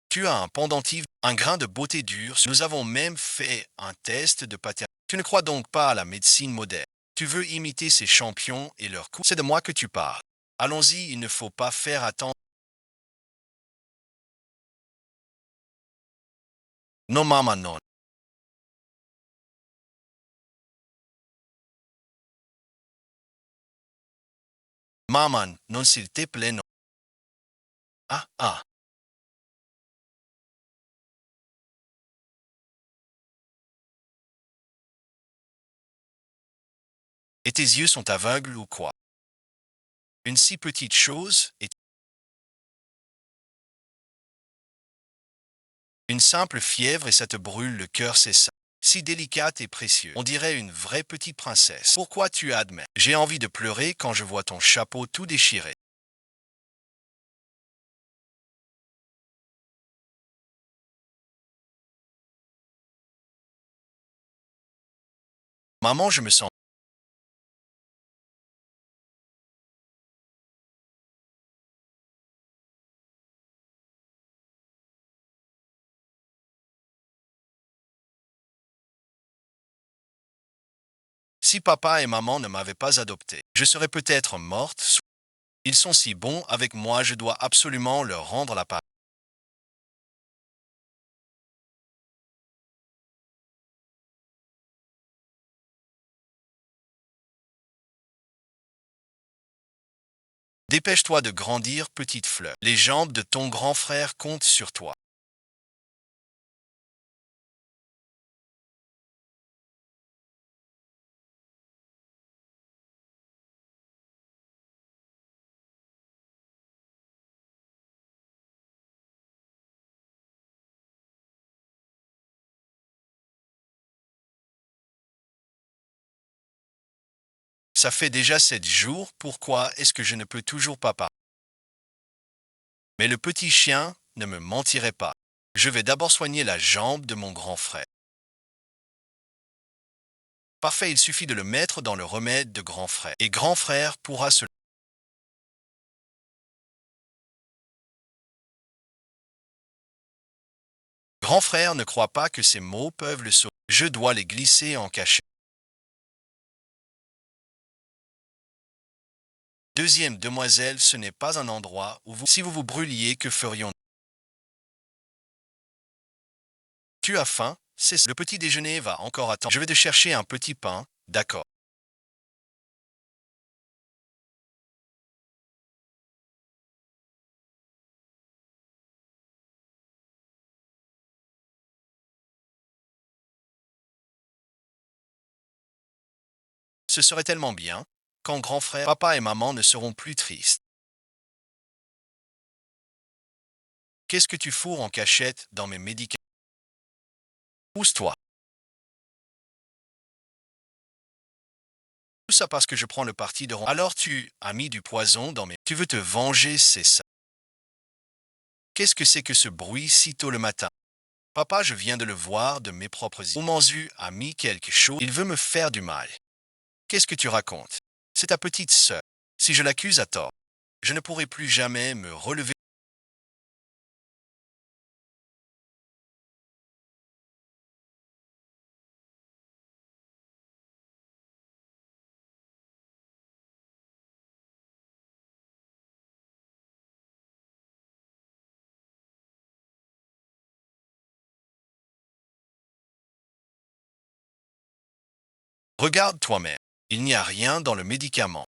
Tu as un pendentif, un grain de beauté dur. Nous avons même fait un test de paternité. Tu ne crois donc pas à la médecine moderne. Tu veux imiter ces champions et leurs coups. C'est de moi que tu parles. Allons-y, il ne faut pas faire attendre. Non, maman, non. Maman, non, s'il te plaît, non. Ah, ah. Et tes yeux sont aveugles ou quoi? Une si petite chose et une simple fièvre et ça te brûle le cœur, c'est ça. Si délicate et précieux. On dirait une vraie petite princesse. Pourquoi tu admets? J'ai envie de pleurer quand je vois ton chapeau tout déchiré. Maman, je me sens... Si papa et maman ne m'avaient pas adopté, je serais peut-être morte. Ils sont si bons avec moi, je dois absolument leur rendre la part. Dépêche-toi de grandir, petite fleur. Les jambes de ton grand frère comptent sur toi. Ça fait déjà 7 jours, pourquoi est-ce que je ne peux toujours pas parler? Mais le petit chien ne me mentirait pas. Je vais d'abord soigner la jambe de mon grand frère. Parfait, il suffit de le mettre dans le remède de grand frère. Et grand frère pourra se... Grand frère ne croit pas que ces mots peuvent le sauver. Je dois les glisser en cachette. Deuxième demoiselle, ce n'est pas un endroit où vous... Si vous vous brûliez, que ferions-nous? Tu as faim? C'est ça. Le petit déjeuner va encore attendre. Je vais te chercher un petit pain. D'accord. Ce serait tellement bien quand grand frère, papa et maman ne seront plus tristes. Qu'est-ce que tu fourres en cachette dans mes médicaments? Pousse-toi. Tout ça parce que je prends le parti de... Alors tu as mis du poison dans mes... Tu veux te venger, c'est ça. Qu'est-ce que c'est que ce bruit si tôt le matin? Papa, je viens de le voir de mes propres yeux. Omanzu a mis quelque chose. Il veut me faire du mal. Qu'est-ce que tu racontes? C'est ta petite sœur. Si je l'accuse à tort, je ne pourrai plus jamais me relever. Regarde toi-même. Il n'y a rien dans le médicament.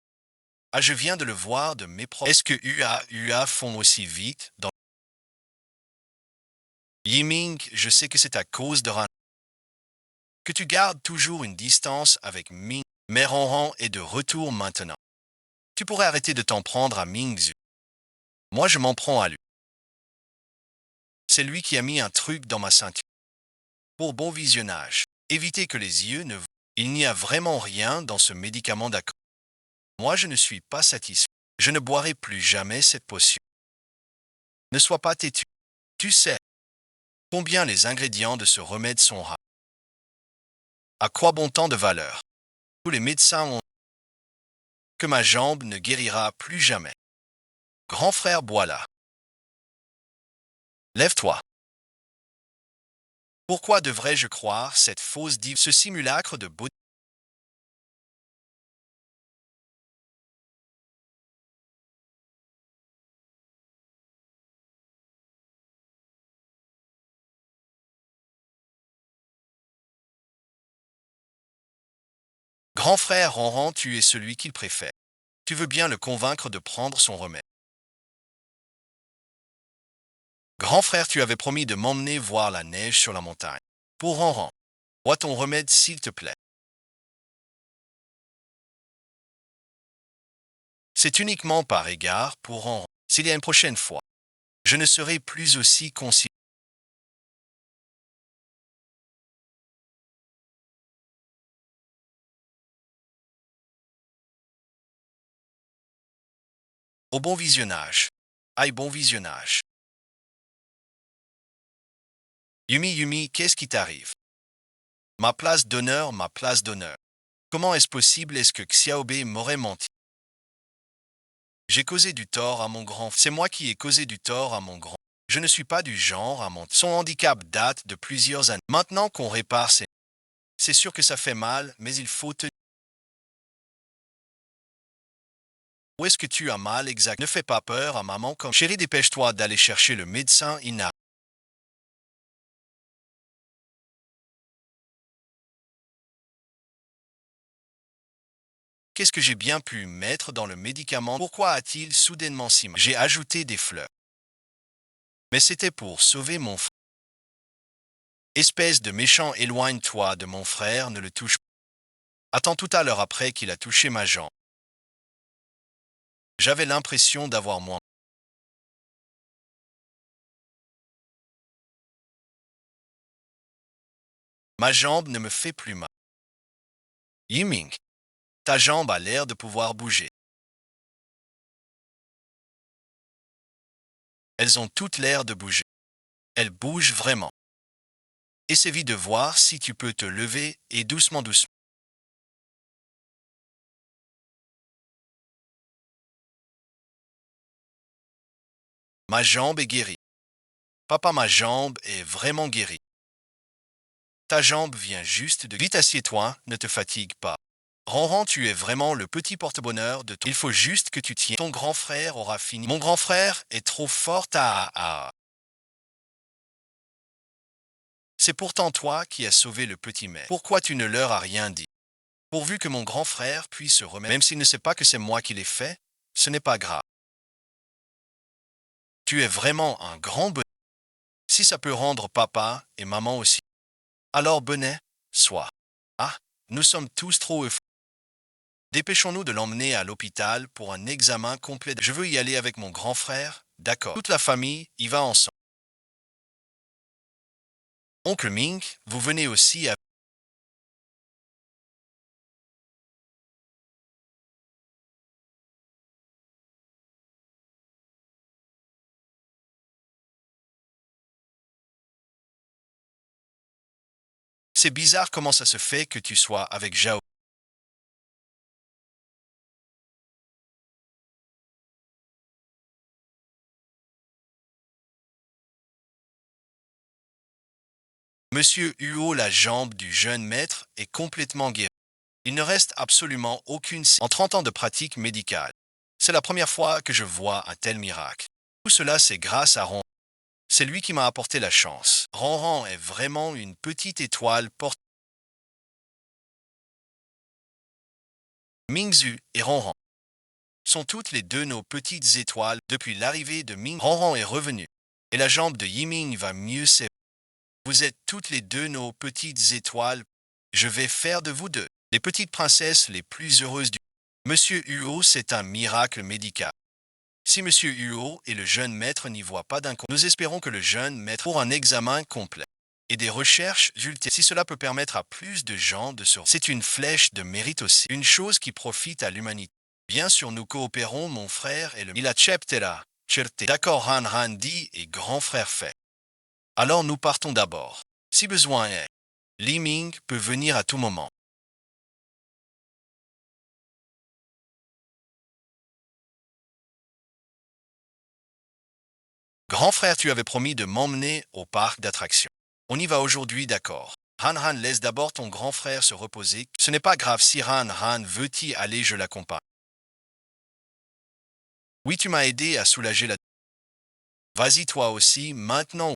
Ah, je viens de le voir de mes propres... Est-ce que UA font aussi vite dans... Yiming, je sais que c'est à cause de Ran. Que tu gardes toujours une distance avec Ming. Mais Ronron est de retour maintenant. Tu pourrais arrêter de t'en prendre à Mingzu. Moi, je m'en prends à lui. C'est lui qui a mis un truc dans ma ceinture. Pour bon visionnage. Évitez que les yeux ne... Il n'y a vraiment rien dans ce médicament d'accord. Moi, je ne suis pas satisfait. Je ne boirai plus jamais cette potion. Ne sois pas têtu. Tu sais combien les ingrédients de ce remède sont rares. À quoi bon tant de valeur? Tous les médecins ont que ma jambe ne guérira plus jamais. Grand frère, bois là. Lève-toi. Pourquoi devrais-je croire cette fausse dive, ce simulacre de beauté? Grand frère Ronron, tu es celui qu'il préfère. Tu veux bien le convaincre de prendre son remède. Grand frère, tu avais promis de m'emmener voir la neige sur la montagne. Pour Ronron, bois ton remède s'il te plaît. C'est uniquement par égard pour Ronron. S'il y a une prochaine fois, je ne serai plus aussi concis. Au bon visionnage. Aïe, bon visionnage. Yumi Yumi, qu'est-ce qui t'arrive? Ma place d'honneur, ma place d'honneur. Comment est-ce possible est-ce que Xiaobei m'aurait menti? J'ai causé du tort à mon grand. C'est moi qui ai causé du tort à mon grand. Je ne suis pas du genre à mentir. Son handicap date de plusieurs années. Maintenant qu'on répare ses... C'est sûr que ça fait mal, mais il faut te... Où est-ce que tu as mal exact? Ne fais pas peur à maman comme... Chérie, dépêche-toi d'aller chercher le médecin Ina. Qu'est-ce que j'ai bien pu mettre dans le médicament? Pourquoi a-t-il soudainement si mal? J'ai ajouté des fleurs. Mais c'était pour sauver mon frère. Espèce de méchant, éloigne-toi de mon frère, ne le touche pas. Attends tout à l'heure après qu'il a touché ma jambe. J'avais l'impression d'avoir moins. Ma jambe ne me fait plus mal. Yiming, ta jambe a l'air de pouvoir bouger. Elles ont toutes l'air de bouger. Elle bouge vraiment. Essaie vite de voir si tu peux te lever et doucement doucement. Ma jambe est guérie. Papa, ma jambe est vraiment guérie. Ta jambe vient juste de... Vite, assieds-toi, ne te fatigue pas. Ronron, tu es vraiment le petit porte-bonheur de ton... Il faut juste que tu tiennes. Ton grand frère aura fini. Mon grand frère est trop fort à... C'est pourtant toi qui as sauvé le petit maître. Pourquoi tu ne leur as rien dit? Pourvu que mon grand frère puisse se remettre, même s'il ne sait pas que c'est moi qui l'ai fait, ce n'est pas grave. Tu es vraiment un grand bonnet. Si ça peut rendre papa et maman aussi. Alors bonnet, sois. Ah, nous sommes tous trop euphoriques. Dépêchons-nous de l'emmener à l'hôpital pour un examen complet. Je veux y aller avec mon grand frère. D'accord. Toute la famille y va ensemble. Oncle Mink, vous venez aussi à... C'est bizarre comment ça se fait que tu sois avec Jao. Monsieur Huo, la jambe du jeune maître, est complètement guérie. Il ne reste absolument aucune... En 30 ans de pratique médicale. C'est la première fois que je vois un tel miracle. Tout cela, c'est grâce à Ron. C'est lui qui m'a apporté la chance. Ronron est vraiment une petite étoile portée. Mingzhu et Ronron sont toutes les deux nos petites étoiles depuis l'arrivée de Ming. Ronron est revenu. Et la jambe de Yiming va mieux. Vous êtes toutes les deux nos petites étoiles. Je vais faire de vous deux les petites princesses les plus heureuses du... Monsieur Huo, c'est un miracle médical. Si Monsieur Huo et le jeune maître n'y voient pas nous espérons que le jeune maître pour un examen complet et des recherches ultérieures. Si cela peut permettre à plus de gens de se... C'est une flèche de mérite aussi. Une chose qui profite à l'humanité. Bien sûr, nous coopérons, mon frère et le... Il acceptera. D'accord, Han Han dit et grand frère fait. Alors nous partons d'abord. Si besoin est, Li Ming peut venir à tout moment. Grand frère, tu avais promis de m'emmener au parc d'attractions. On y va aujourd'hui, d'accord. Han Han, laisse d'abord ton grand frère se reposer. Ce n'est pas grave si Han Han veut y aller, je l'accompagne. Oui, tu m'as aidé à soulager la... Vas-y toi aussi, maintenant.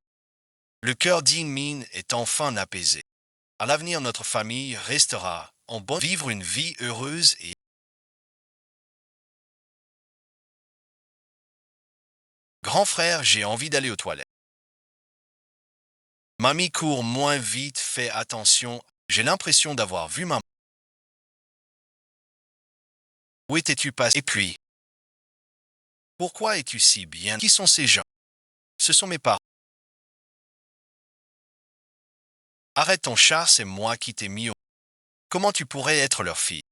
Le cœur d'Yin est enfin apaisé. À l'avenir, notre famille restera en bonne... Vivre une vie heureuse et... Grand frère, j'ai envie d'aller aux toilettes. Mamie court moins vite, fais attention. J'ai l'impression d'avoir vu maman. Où étais-tu passé? Et puis, pourquoi es-tu si bien? Qui sont ces gens? Ce sont mes parents. Arrête ton char, c'est moi qui t'ai mis au... Comment tu pourrais être leur fille?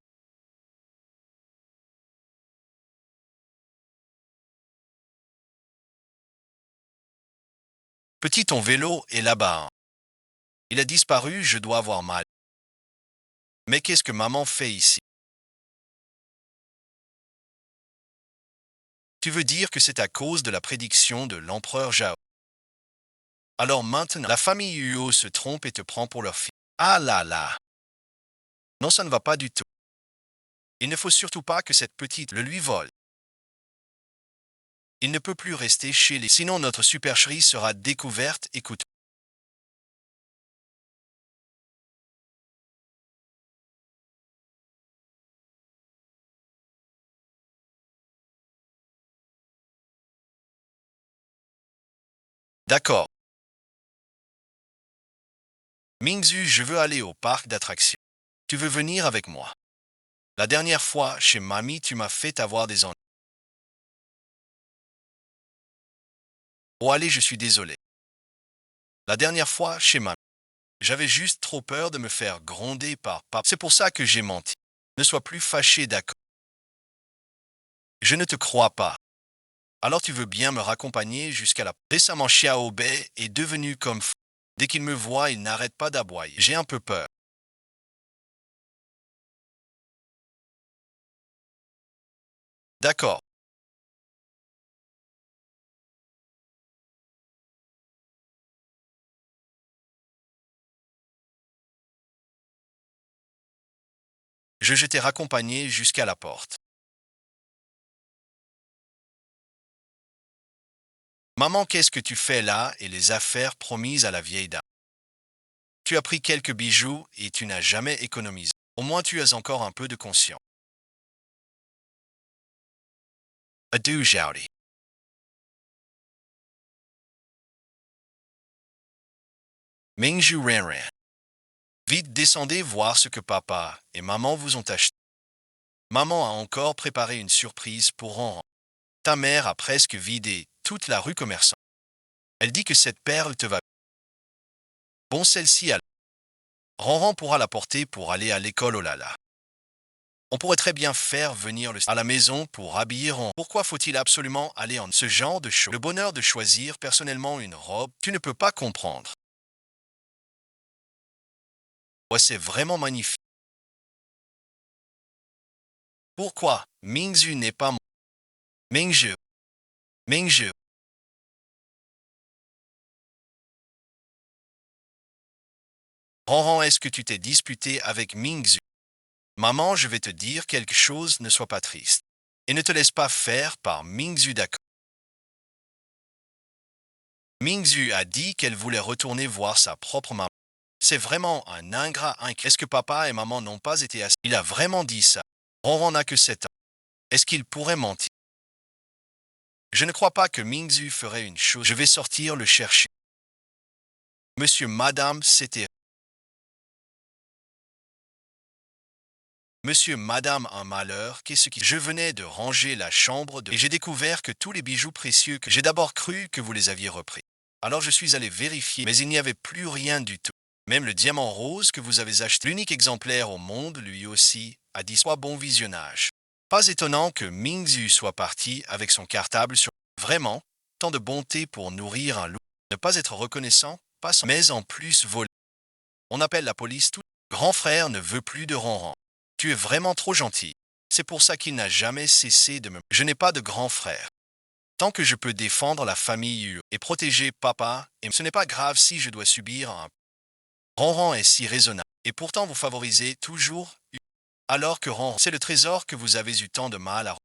Petit, ton vélo est là-bas. Il a disparu, je dois avoir mal. Mais qu'est-ce que maman fait ici? Tu veux dire que c'est à cause de la prédiction de l'empereur Zhao? Alors maintenant, la famille Huo se trompe et te prend pour leur fille. Ah là là! Non, ça ne va pas du tout. Il ne faut surtout pas que cette petite le lui vole. Il ne peut plus rester chez les... Sinon notre supercherie sera découverte. Écoute. D'accord. Mingzhu, je veux aller au parc d'attractions. Tu veux venir avec moi? La dernière fois, chez Mamie, tu m'as fait avoir des ennuis. Oh allez, je suis désolé. La dernière fois, chez Mamie, j'avais juste trop peur de me faire gronder par papa. C'est pour ça que j'ai menti. Ne sois plus fâché, d'accord? Je ne te crois pas. Alors tu veux bien me raccompagner jusqu'à la... Récemment, Xiao Bei est devenu comme fou. Dès qu'il me voit, il n'arrête pas d'aboyer. J'ai un peu peur. D'accord. Je t'ai raccompagné jusqu'à la porte. Maman, qu'est-ce que tu fais là et les affaires promises à la vieille dame? Tu as pris quelques bijoux et tu n'as jamais économisé. Au moins tu as encore un peu de conscience. Adieu, Xiaoli. Mingju Renren. Vite descendez voir ce que papa et maman vous ont acheté. Maman a encore préparé une surprise pour Ronron. Ta mère a presque vidé toute la rue commerçante. Elle dit que cette perle te va. Bon, celle-ci, Ronron pourra la porter pour aller à l'école, oh là là. On pourrait très bien faire venir à la maison pour habiller Ronron. Pourquoi faut-il absolument aller en ce genre de choses? Le bonheur de choisir personnellement une robe, tu ne peux pas comprendre. Ouais, c'est vraiment magnifique. Pourquoi Mingzu n'est pas mon... Mingju, Mingju. Ronron, est-ce que tu t'es disputé avec Mingzu? Maman, je vais te dire quelque chose, ne sois pas triste. Et ne te laisse pas faire par Mingzu, d'accord? Mingzu a dit qu'elle voulait retourner voir sa propre maman. C'est vraiment un ingrat. Est-ce que papa et maman n'ont pas été assez? Il a vraiment dit ça. Ronron n'a que 7 ans. Est-ce qu'il pourrait mentir? Je ne crois pas que Mingzu ferait une chose. Je vais sortir le chercher. Monsieur, madame, c'était... Monsieur, madame, un malheur, qu'est-ce qui... Je venais de ranger la chambre et j'ai découvert que tous les bijoux précieux que j'ai d'abord cru que vous les aviez repris. Alors je suis allé vérifier, mais il n'y avait plus rien du tout. Même le diamant rose que vous avez acheté, l'unique exemplaire au monde, lui aussi, a dit soit bon visionnage. Pas étonnant que Mingzu soit parti avec son cartable sur... Vraiment, tant de bonté pour nourrir un loup. Ne pas être reconnaissant, pas sans... Mais en plus voler. On appelle la police tout. Grand frère ne veut plus de ronron. Tu es vraiment trop gentil. C'est pour ça qu'il n'a jamais cessé de me... Je n'ai pas de grand frère. Tant que je peux défendre la famille et protéger papa, et ce n'est pas grave si je dois subir un... Ronron est si raisonnable. Et pourtant vous favorisez toujours... Alors que Ronron, c'est le trésor que vous avez eu tant de mal à...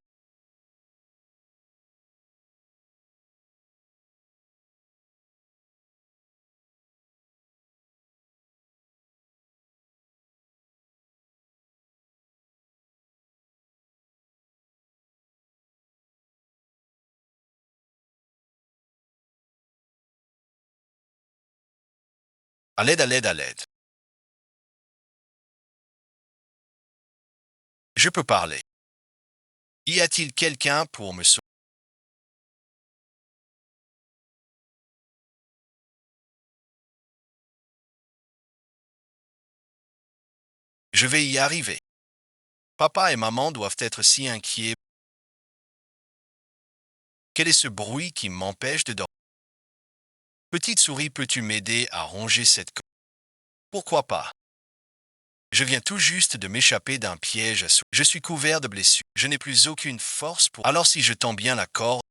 À l'aide, à l'aide, à l'aide. Je peux parler. Y a-t-il quelqu'un pour me sauver? Je vais y arriver. Papa et maman doivent être si inquiets. Quel est ce bruit qui m'empêche de dormir? Petite souris, peux-tu m'aider à ronger cette corde? Pourquoi pas? Je viens tout juste de m'échapper d'un piège à souris. Je suis couvert de blessures. Je n'ai plus aucune force pour... Alors si je tends bien la corde,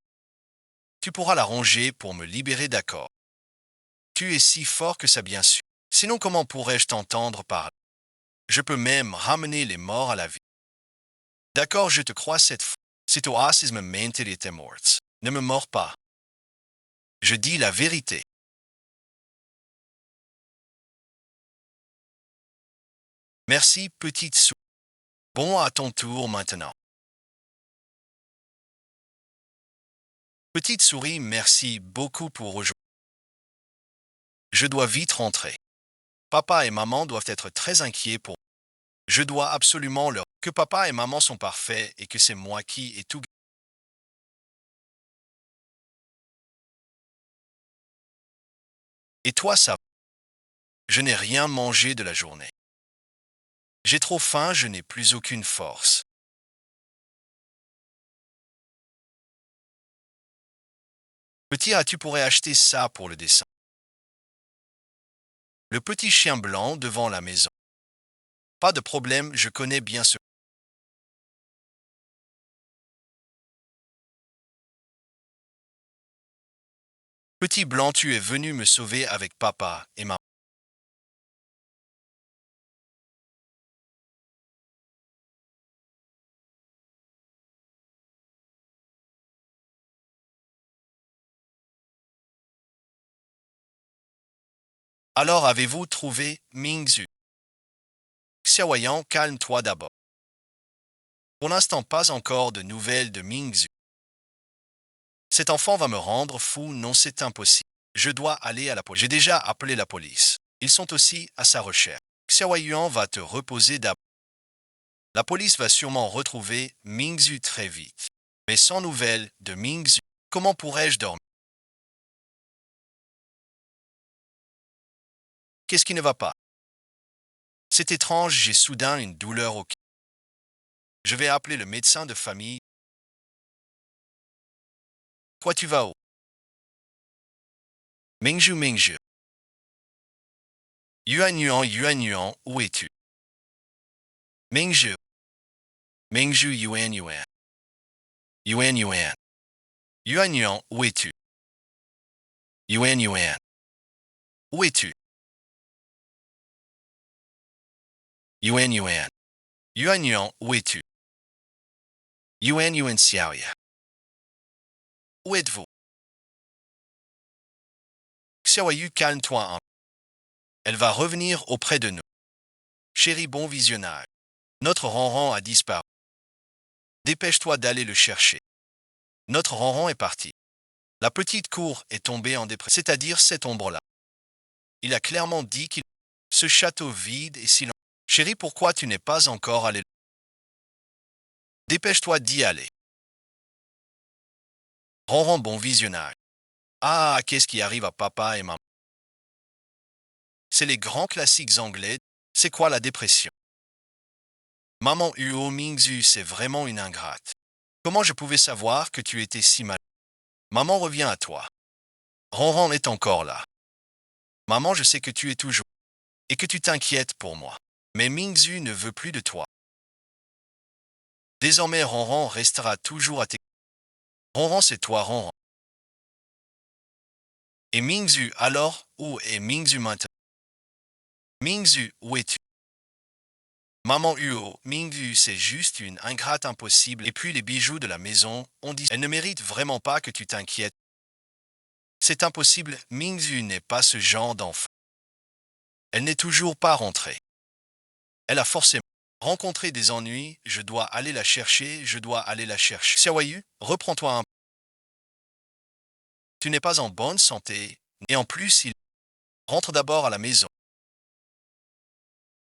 tu pourras la ronger pour me libérer, d'accord? Tu es si fort que ça, bien sûr. Sinon, comment pourrais-je t'entendre parler? Je peux même ramener les morts à la vie. D'accord, je te crois cette fois. C'est au racisme mentalité morte. Ne me mords pas. Je dis la vérité. Merci, petite souris. Bon, à ton tour maintenant. Petite souris, merci beaucoup pour aujourd'hui. Je dois vite rentrer. Papa et maman doivent être très inquiets pour... Je dois absolument leur... Que papa et maman sont parfaits et que c'est moi qui ai tout... Et toi, ça... Je n'ai rien mangé de la journée. J'ai trop faim, je n'ai plus aucune force. Petit A, tu pourrais acheter ça pour le dessin. Le petit chien blanc devant la maison. Pas de problème, je connais bien ce. Petit blanc, tu es venu me sauver avec papa et maman. Alors avez-vous trouvé Mingzu? Xiaoyan, calme-toi d'abord. Pour l'instant, pas encore de nouvelles de Mingzu. Cet enfant va me rendre fou, non, c'est impossible. Je dois aller à la police. J'ai déjà appelé la police. Ils sont aussi à sa recherche. Xiaoyuan va te reposer d'abord. La police va sûrement retrouver Mingzu très vite. Mais sans nouvelles de Mingzu, comment pourrais-je dormir? Qu'est-ce qui ne va pas? C'est étrange, j'ai soudain une douleur au cœur. Je vais appeler le médecin de famille. Toi, tu vas où? Mingju Mingju. Yuan Yuan Yuan Yuan, où es-tu? Mingju. Mingju Yuan Yuan. Yuan Yuan. Yuan Yuan, où es-tu? Yuan Yuan. Où es-tu? Yuan Yuan. Yuan Yuan, où es-tu? Yuan Yuan Xiaoya. Où êtes-vous? Xiaoyu, calme-toi un. Elle va revenir auprès de nous. Chérie, bon visionnage. Notre Ronron a disparu. Dépêche-toi d'aller le chercher. Notre Ronron est parti. La petite cour est tombée en dépression, c'est-à-dire cette ombre-là. Il a clairement dit qu'il. Ce château vide et silencieux. Chérie, pourquoi tu n'es pas encore allé? Dépêche-toi d'y aller. Ronron, bon visionnage. Ah, qu'est-ce qui arrive à papa et maman? C'est les grands classiques anglais. C'est quoi la dépression? Maman Huo Mingzu, c'est vraiment une ingrate. Comment je pouvais savoir que tu étais si mal? Maman revient à toi. Ronron est encore là. Maman, je sais que tu es toujours et que tu t'inquiètes pour moi. Mais Mingzu ne veut plus de toi. Désormais, Ronron restera toujours à tes. Ronron, c'est toi, Ronron. Et Mingzu, alors, où est Mingzu maintenant? Mingzu, où es-tu? Maman Huo, Mingzu, c'est juste une ingrate impossible. Et puis les bijoux de la maison, on dit, elle ne mérite vraiment pas que tu t'inquiètes. C'est impossible, Mingzu n'est pas ce genre d'enfant. Elle n'est toujours pas rentrée. Elle a forcément rencontré des ennuis, je dois aller la chercher, je dois aller la chercher. Xiaoyu, reprends-toi un peu. Tu n'es pas en bonne santé, et en plus, il rentre d'abord à la maison.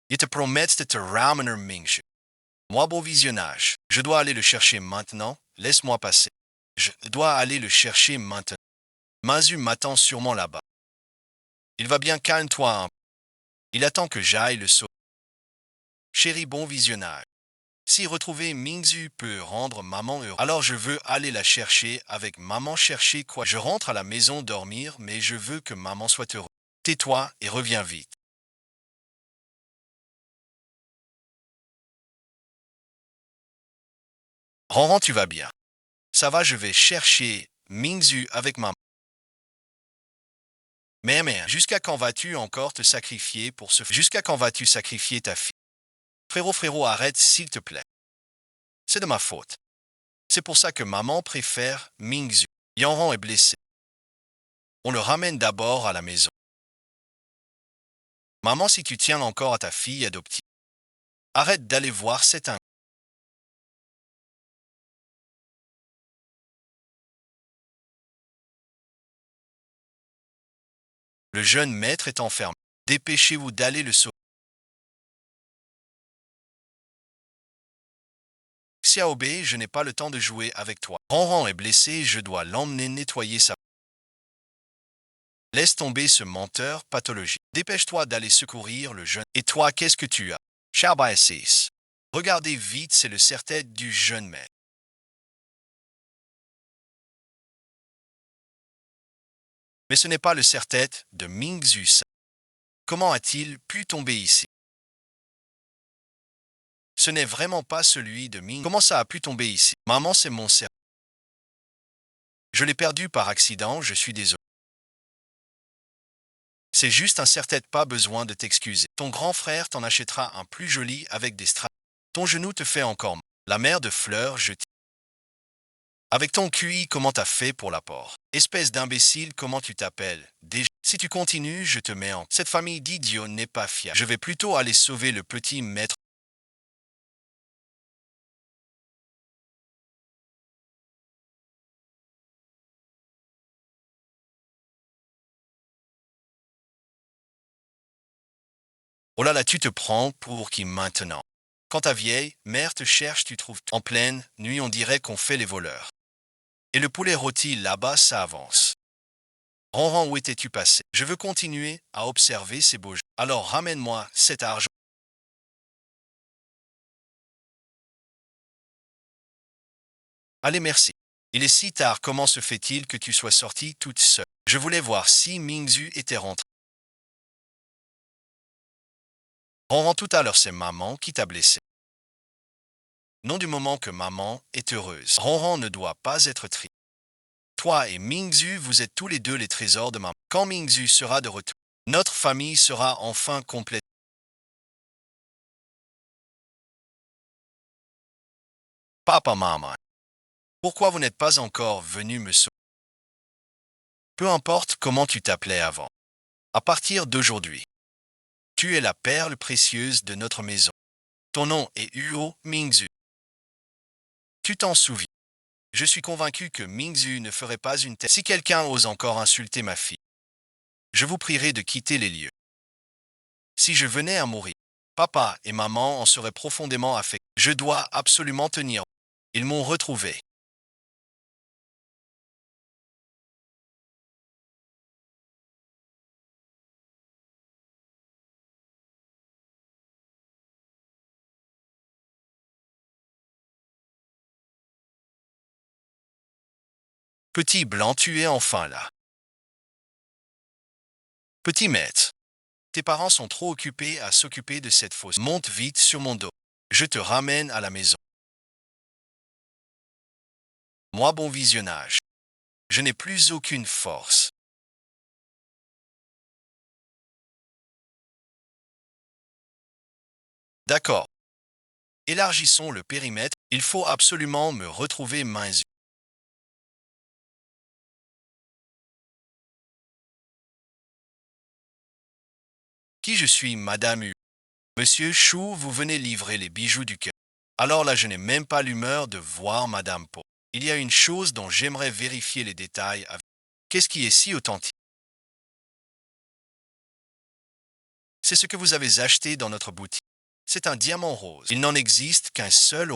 Il te promet de te ramener Mingzu. Moi, beau visionnage. Je dois aller le chercher maintenant, laisse-moi passer. Je dois aller le chercher maintenant. Mazu m'attend sûrement là-bas. Il va bien, calme-toi un peu. Il attend que j'aille le sauver. Chérie, bon visionnage. Si retrouver Mingzu peut rendre maman heureuse, alors je veux aller la chercher avec maman. Chercher quoi? Je rentre à la maison dormir, mais je veux que maman soit heureuse. Tais-toi et reviens vite. Ronron, tu vas bien. Ça va, je vais chercher Mingzu avec maman. Mais, jusqu'à quand vas-tu encore te sacrifier pour ce. Jusqu'à quand vas-tu sacrifier ta fille? Frérot, arrête, s'il te plaît. C'est de ma faute. C'est pour ça que maman préfère Mingzu. Yanron est blessé. On le ramène d'abord à la maison. Maman, si tu tiens encore à ta fille adoptive, arrête d'aller voir cet un. Le jeune maître est enfermé. Dépêchez-vous d'aller le sauver. Xiaobei, je n'ai pas le temps de jouer avec toi. Ronron est blessé, je dois l'emmener nettoyer sa. Laisse tomber ce menteur pathologique. Dépêche-toi d'aller secourir le jeune. Et toi, qu'est-ce que tu as? Xiaobai. Regardez vite, c'est le serre-tête du jeune maître. Mais ce n'est pas le serre-tête de Ming Zhu. Comment a-t-il pu tomber ici? Ce n'est vraiment pas celui de Ming. Comment ça a pu tomber ici? Maman, c'est mon serre. Je l'ai perdu par accident, je suis désolé. C'est juste un serre-tête, pas besoin de t'excuser. Ton grand frère t'en achètera un plus joli avec des strass. Ton genou te fait encore mal. La mère de Fleur, je t'y. Avec ton QI, comment t'as fait pour l'apport? Espèce d'imbécile, comment tu t'appelles? Déjà, si tu continues, je te mets en. Cette famille d'idiots n'est pas fiable. Je vais plutôt aller sauver le petit maître. Oh là là, tu te prends pour qui maintenant? Quand ta vieille mère te cherche, tu trouves en pleine nuit, on dirait qu'on fait les voleurs. Et le poulet rôti là-bas, ça avance. Ronron, où étais-tu passé? Je veux continuer à observer ces beaux jeux. Alors ramène-moi cet argent. Allez, merci. Il est si tard, comment se fait-il que tu sois sortie toute seule? Je voulais voir si Mingzu était rentré. Ronron, tout à l'heure, c'est maman qui t'a blessé. Non, du moment que maman est heureuse. Ronron ne doit pas être triste. Toi et Mingzu, vous êtes tous les deux les trésors de maman. Quand Mingzu sera de retour, notre famille sera enfin complète. Papa, maman, pourquoi vous n'êtes pas encore venu me sauver? Peu importe comment tu t'appelais avant. À partir d'aujourd'hui, tu es la perle précieuse de notre maison. Ton nom est Huo Mingzu. Tu t'en souviens. Je suis convaincu que Mingzu ne ferait pas une telle. Si quelqu'un ose encore insulter ma fille, je vous prierai de quitter les lieux. Si je venais à mourir, papa et maman en seraient profondément affectés. Je dois absolument tenir. Ils m'ont retrouvé. Petit blanc, tu es enfin là. Petit maître, tes parents sont trop occupés à s'occuper de cette fosse. Monte vite sur mon dos. Je te ramène à la maison. Moi, bon visionnage. Je n'ai plus aucune force. D'accord. Élargissons le périmètre. Il faut absolument me retrouver mains. Qui je suis, Madame U? Monsieur Chou, vous venez livrer les bijoux du cœur. Alors là, je n'ai même pas l'humeur de voir Madame Po. Il y a une chose dont j'aimerais vérifier les détails avec. Qu'est-ce qui est si authentique? C'est ce que vous avez acheté dans notre boutique. C'est un diamant rose. Il n'en existe qu'un seul.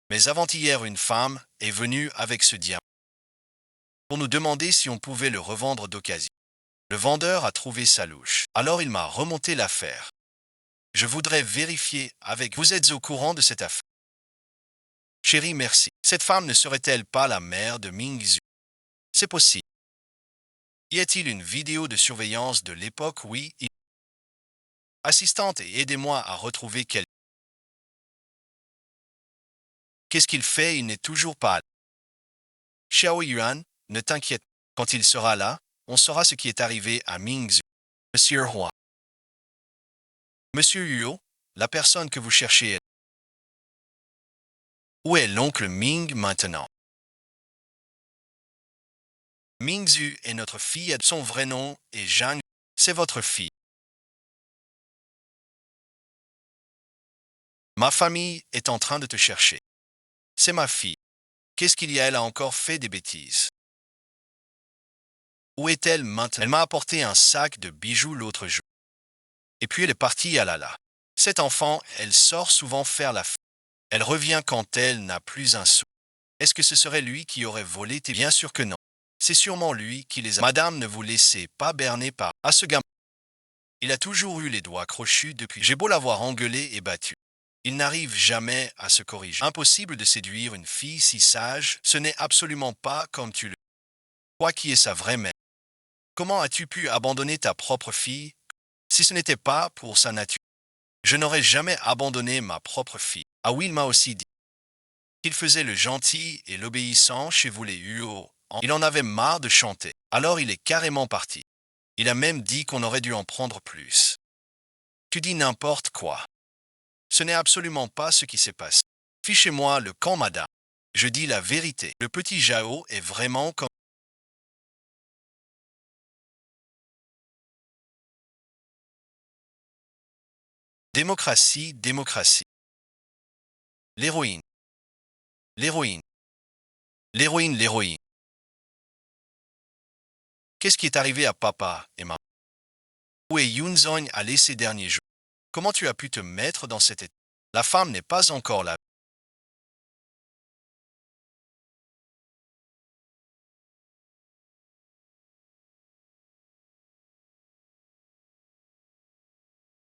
Mais avant-hier, une femme est venue avec ce diamant pour nous demander si on pouvait le revendre d'occasion. Le vendeur a trouvé ça louche. Alors il m'a remonté l'affaire. Je voudrais vérifier avec. Vous êtes au courant de cette affaire? Chérie, merci. Cette femme ne serait-elle pas la mère de Mingzu? C'est possible. Y a-t-il une vidéo de surveillance de l'époque? Oui. Assistante, et aidez-moi à retrouver quel. Qu'est-ce qu'il fait? Il n'est toujours pas là. Xiao Yuan, ne t'inquiète pas. Quand il sera là, on saura ce qui est arrivé à Mingzu. Monsieur Huang. Monsieur Huo, la personne que vous cherchez est. Où est l'oncle Ming maintenant? Mingzu est notre fille. Son vrai nom est Zhang. C'est votre fille. Ma famille est en train de te chercher. C'est ma fille. Qu'est-ce qu'il y a? Elle a encore fait des bêtises. Où est-elle maintenant? Elle m'a apporté un sac de bijoux l'autre jour. Et puis elle est partie à la. Cette enfant, elle sort souvent faire la fête. Elle revient quand elle n'a plus un sou. Est-ce que ce serait lui qui aurait volé tes... Bien sûr que non. C'est sûrement lui qui les a. Madame, ne vous laissez pas berner par. À ce gamin. Il a toujours eu les doigts crochus depuis. J'ai beau l'avoir engueulé et battu. Il n'arrive jamais à se corriger. Impossible de séduire une fille si sage. Ce n'est absolument pas comme tu le. Quoi qui est sa vraie mère. Comment as-tu pu abandonner ta propre fille si ce n'était pas pour sa nature? Je n'aurais jamais abandonné ma propre fille. Ah oui, il m'a aussi dit qu'il faisait le gentil et l'obéissant chez vous les Huo. Il en avait marre de chanter. Alors il est carrément parti. Il a même dit qu'on aurait dû en prendre plus. Tu dis n'importe quoi. Ce n'est absolument pas ce qui s'est passé. Fichez-moi le camp, madame. Je dis la vérité. Le petit Jao est vraiment comme démocratie, démocratie. L'héroïne, l'héroïne, l'héroïne, l'héroïne. Qu'est-ce qui est arrivé à papa et maman? Où est Yunzong allé ces derniers jours? Comment tu as pu te mettre dans cet état? La femme n'est pas encore là.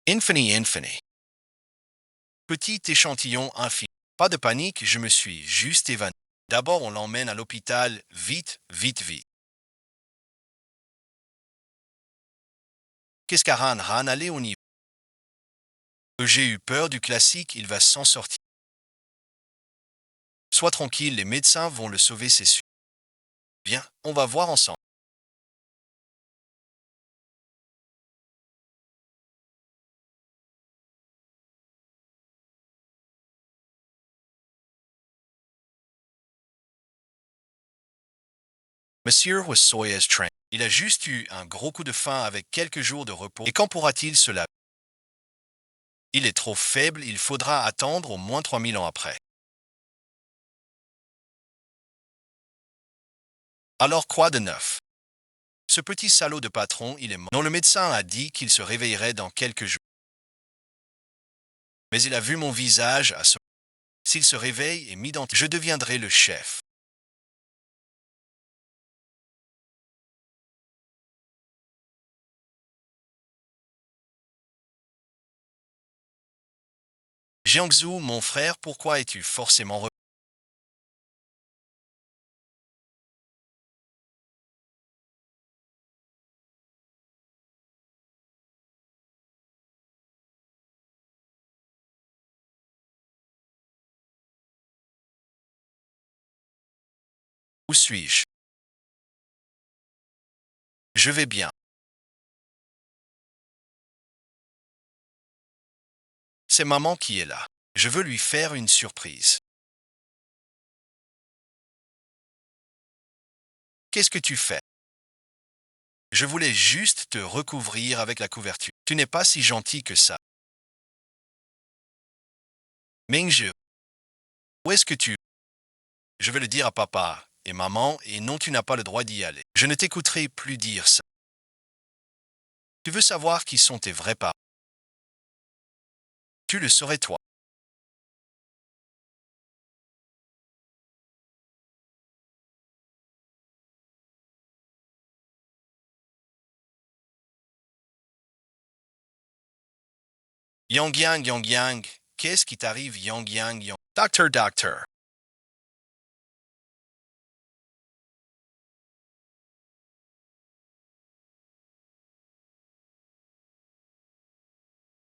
Infini, infini. Petit échantillon infini. Pas de panique, je me suis juste évanoui. D'abord, on l'emmène à l'hôpital, vite, vite, vite. Qu'est-ce qu'Aran Han allait au niveau? J'ai eu peur du classique, il va s'en sortir. Sois tranquille, les médecins vont le sauver, c'est sûr. Bien, on va voir ensemble. Monsieur was Soyez train. Il a juste eu un gros coup de faim avec quelques jours de repos. Et quand pourra-t-il se laver? Il est trop faible, il faudra attendre au moins 3000 ans après. Alors quoi de neuf? Ce petit salaud de patron, il est mort. Non, le médecin a dit qu'il se réveillerait dans quelques jours. Mais il a vu mon visage à ce... S'il se réveille et m'identifie, je deviendrai le chef. Jiangsu, mon frère, pourquoi es-tu forcément... Où suis-je? Je vais bien. C'est maman qui est là. Je veux lui faire une surprise. Qu'est-ce que tu fais? Je voulais juste te recouvrir avec la couverture. Tu n'es pas si gentil que ça. Mingju, où est-ce que tu... Je vais le dire à papa et maman, et non, tu n'as pas le droit d'y aller. Je ne t'écouterai plus dire ça. Tu veux savoir qui sont tes vrais parents? Tu le saurais toi. Yang Yang, Yang Yang, qu'est-ce qui t'arrive, Yang Yang, Yang? Docteur, docteur.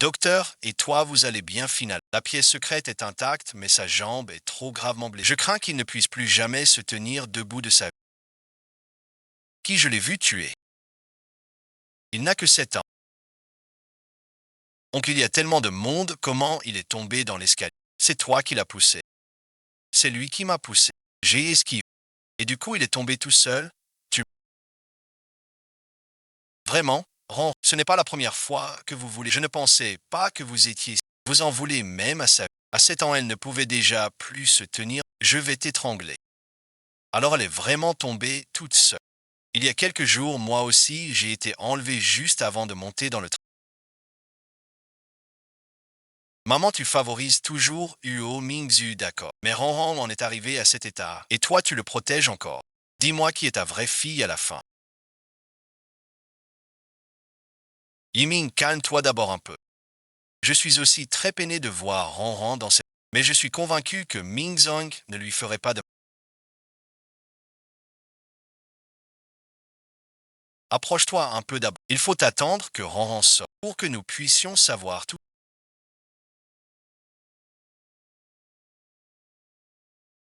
Docteur, et toi, vous allez bien final. La pièce secrète est intacte, mais sa jambe est trop gravement blessée. Je crains qu'il ne puisse plus jamais se tenir debout de sa vie. Qui je l'ai vu tuer. Il n'a que 7 ans. Donc il y a tellement de monde, comment il est tombé dans l'escalier? C'est toi qui l'as poussé. C'est lui qui m'a poussé. J'ai esquivé. Et du coup, il est tombé tout seul. Tu... Vraiment? Ron, ce n'est pas la première fois que vous voulez. Je ne pensais pas que vous étiez... Vous en voulez même à sa... À 7 ans, elle ne pouvait déjà plus se tenir. Je vais t'étrangler. Alors elle est vraiment tombée toute seule. Il y a quelques jours, moi aussi, j'ai été enlevé juste avant de monter dans le train. Maman, tu favorises toujours Huo Mingzu, d'accord. Mais Ronron en est arrivé à cet état. Et toi, tu le protèges encore. Dis-moi qui est ta vraie fille à la fin. Yiming, calme-toi d'abord un peu. Je suis aussi très peiné de voir Ronron dans cette... Mais je suis convaincu que Mingzong ne lui ferait pas de... Approche-toi un peu d'abord. Il faut attendre que Ronron sorte pour que nous puissions savoir tout.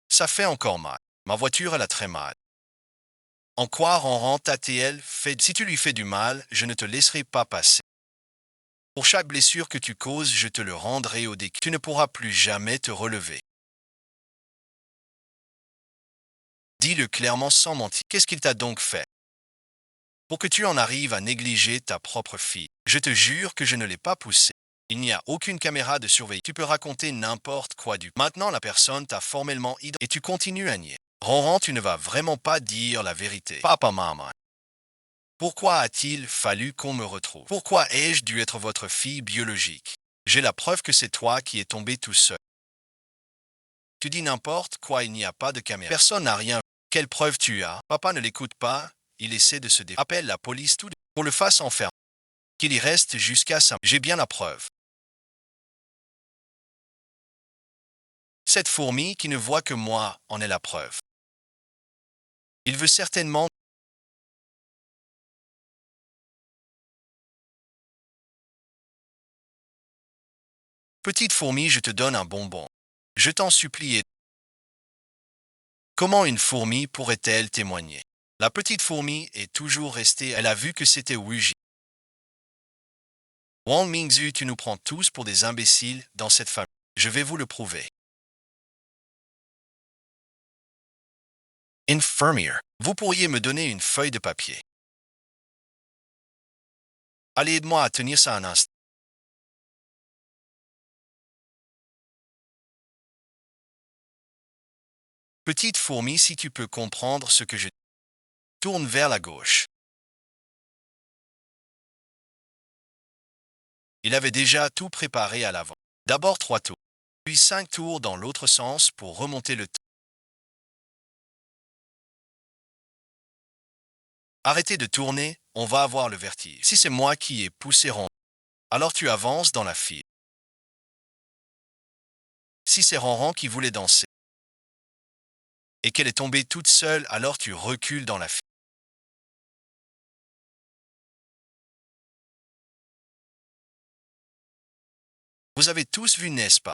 Ça fait encore mal. Ma voiture, elle a très mal. En quoi Ronron t'ATL fait... Si tu lui fais du mal, je ne te laisserai pas passer. Pour chaque blessure que tu causes, je te le rendrai au décret. Tu ne pourras plus jamais te relever. Dis-le clairement sans mentir. Qu'est-ce qu'il t'a donc fait? Pour que tu en arrives à négliger ta propre fille. Je te jure que je ne l'ai pas poussée. Il n'y a aucune caméra de surveillance. Tu peux raconter n'importe quoi du... Maintenant, la personne t'a formellement identifié et tu continues à nier. Ronron, tu ne vas vraiment pas dire la vérité. Papa, maman. Pourquoi a-t-il fallu qu'on me retrouve? Pourquoi ai-je dû être votre fille biologique? J'ai la preuve que c'est toi qui es tombé tout seul. Tu dis n'importe quoi, il n'y a pas de caméra. Personne n'a rien. Quelle preuve tu as? Papa ne l'écoute pas, il essaie de se défendre. Appelle la police tout de... Pour le fasse enfermer. Qu'il y reste jusqu'à sa... J'ai bien la preuve. Cette fourmi qui ne voit que moi en est la preuve. Il veut certainement... Petite fourmi, je te donne un bonbon. Je t'en supplie. Comment une fourmi pourrait-elle témoigner? La petite fourmi est toujours restée, elle a vu que c'était Wuji. Wang Mingzhu, tu nous prends tous pour des imbéciles dans cette famille. Je vais vous le prouver. Infirmier, vous pourriez me donner une feuille de papier. Allez, aide-moi à tenir ça un instant. Petite fourmi, si tu peux comprendre ce que je dis, tourne vers la gauche. Il avait déjà tout préparé à l'avant. D'abord 3 tours, puis 5 tours dans l'autre sens pour remonter le temps. Arrêtez de tourner, on va avoir le vertige. Si c'est moi qui ai poussé Ronron, alors tu avances dans la file. Si c'est Ronron qui voulait danser et qu'elle est tombée toute seule, alors tu recules dans la file. Vous avez tous vu, n'est-ce pas?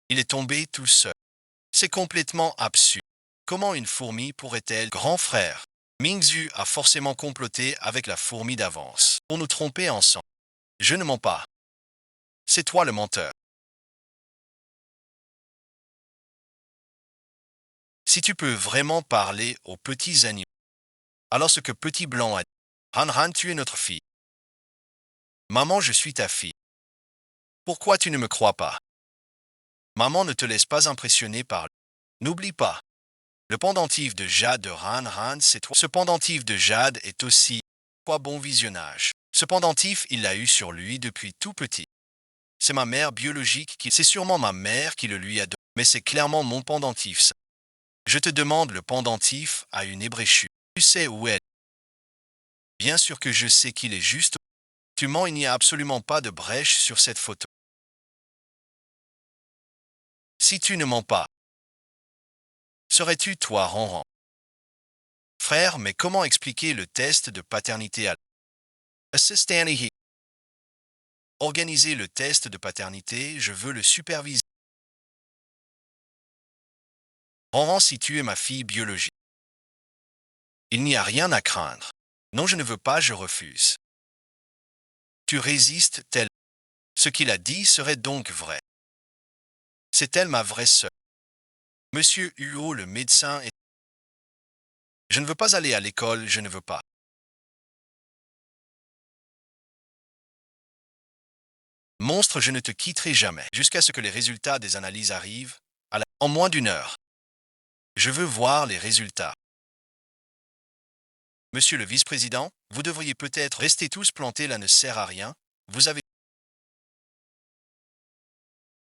Il est tombé tout seul. C'est complètement absurde. Comment une fourmi pourrait-elle... Grand frère, Mingzhu a forcément comploté avec la fourmi d'avance pour nous tromper ensemble. Je ne mens pas. C'est toi le menteur. Si tu peux vraiment parler aux petits animaux, alors ce que Petit Blanc a dit, Han Han, tu es notre fille. Maman, je suis ta fille. Pourquoi tu ne me crois pas? Maman ne te laisse pas impressionner par... N'oublie pas, le pendentif de Jade de Han Han, c'est toi. Ce pendentif de Jade est aussi... Quoi bon visionnage. Ce pendentif, il l'a eu sur lui depuis tout petit. C'est ma mère biologique qui... C'est sûrement ma mère qui le lui a donné. Mais c'est clairement mon pendentif, ça. Je te demande le pendentif à une ébréchure. Tu sais où elle est. Bien sûr que je sais qu'il est juste. Tu mens, il n'y a absolument pas de brèche sur cette photo. Si tu ne mens pas, serais-tu toi Ronron? Frère, mais comment expliquer le test de paternité à... Assistant ici. Organiser le test de paternité, je veux le superviser. Ronron, si tu es ma fille biologique, il n'y a rien à craindre. Non, je ne veux pas, je refuse. Tu résistes tel. Ce qu'il a dit serait donc vrai. C'est elle ma vraie sœur. Monsieur Huot, le médecin, est... Je ne veux pas aller à l'école, je ne veux pas. Monstre, je ne te quitterai jamais, jusqu'à ce que les résultats des analyses arrivent, en moins d'une heure. Je veux voir les résultats. Monsieur le vice-président, vous devriez peut-être rester tous plantés là ne sert à rien. Vous avez...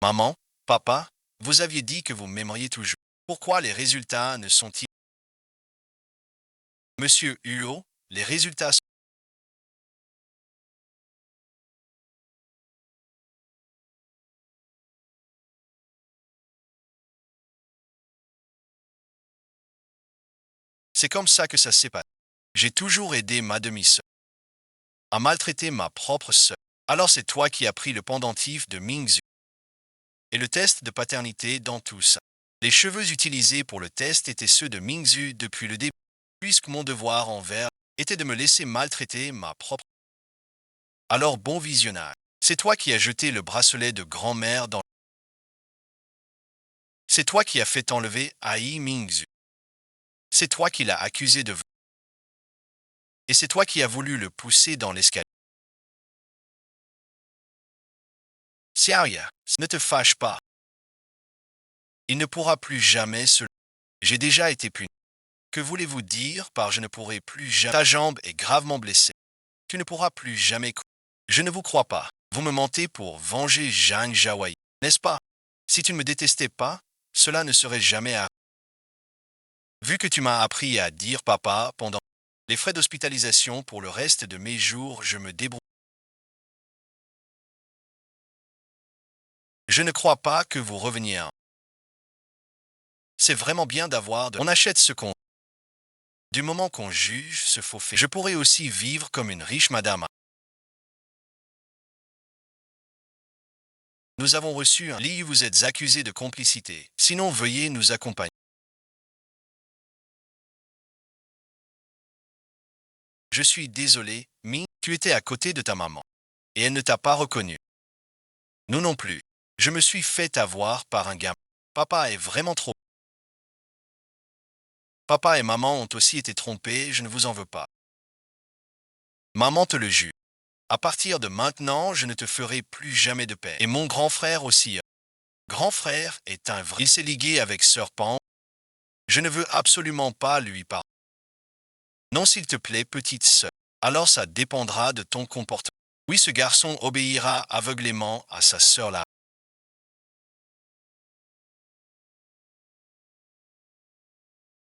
Maman, papa, vous aviez dit que vous m'aimeriez toujours. Pourquoi les résultats ne sont-ils... Monsieur Huot, les résultats sont... C'est comme ça que ça s'est passé. J'ai toujours aidé ma demi-sœur à maltraiter ma propre sœur. Alors c'est toi qui as pris le pendentif de Mingzhu et le test de paternité dans tout ça. Les cheveux utilisés pour le test étaient ceux de Mingzhu depuis le début, puisque mon devoir envers était de me laisser maltraiter ma propre. Alors bon visionnage. C'est toi qui as jeté le bracelet de grand-mère dans. C'est toi qui as fait enlever Ai Mingzhu. C'est toi qui l'as accusé de vol. Et c'est toi qui as voulu le pousser dans l'escalier. Xiaoya, ne te fâche pas. Il ne pourra plus jamais se. J'ai déjà été puni. Que voulez-vous dire par je ne pourrai plus jamais. Ta jambe est gravement blessée. Tu ne pourras plus jamais. Je ne vous crois pas. Vous me mentez pour venger Zhang Jiawei, n'est-ce pas? Si tu ne me détestais pas, cela ne serait jamais arrivé. Vu que tu m'as appris à dire papa pendant les frais d'hospitalisation pour le reste de mes jours, je me débrouille. Je ne crois pas que vous reveniez en. C'est vraiment bien d'avoir de. On achète ce qu'on. Du moment qu'on juge ce faux fait, je pourrais aussi vivre comme une riche madame. Nous avons reçu un lit, vous êtes accusé de complicité. Sinon, veuillez nous accompagner. Je suis désolé, Mi, tu étais à côté de ta maman. Et elle ne t'a pas reconnu. Nous non plus. Je me suis fait avoir par un gamin. Papa est vraiment trop. Papa et maman ont aussi été trompés, je ne vous en veux pas. Maman te le jure. À partir de maintenant, je ne te ferai plus jamais de paix. Et mon grand frère aussi. Grand frère est un vrai. Il s'est ligué avec Sir Pan. Je ne veux absolument pas lui parler. Non, s'il te plaît, petite sœur. Alors ça dépendra de ton comportement. Oui, ce garçon obéira aveuglément à sa sœur là.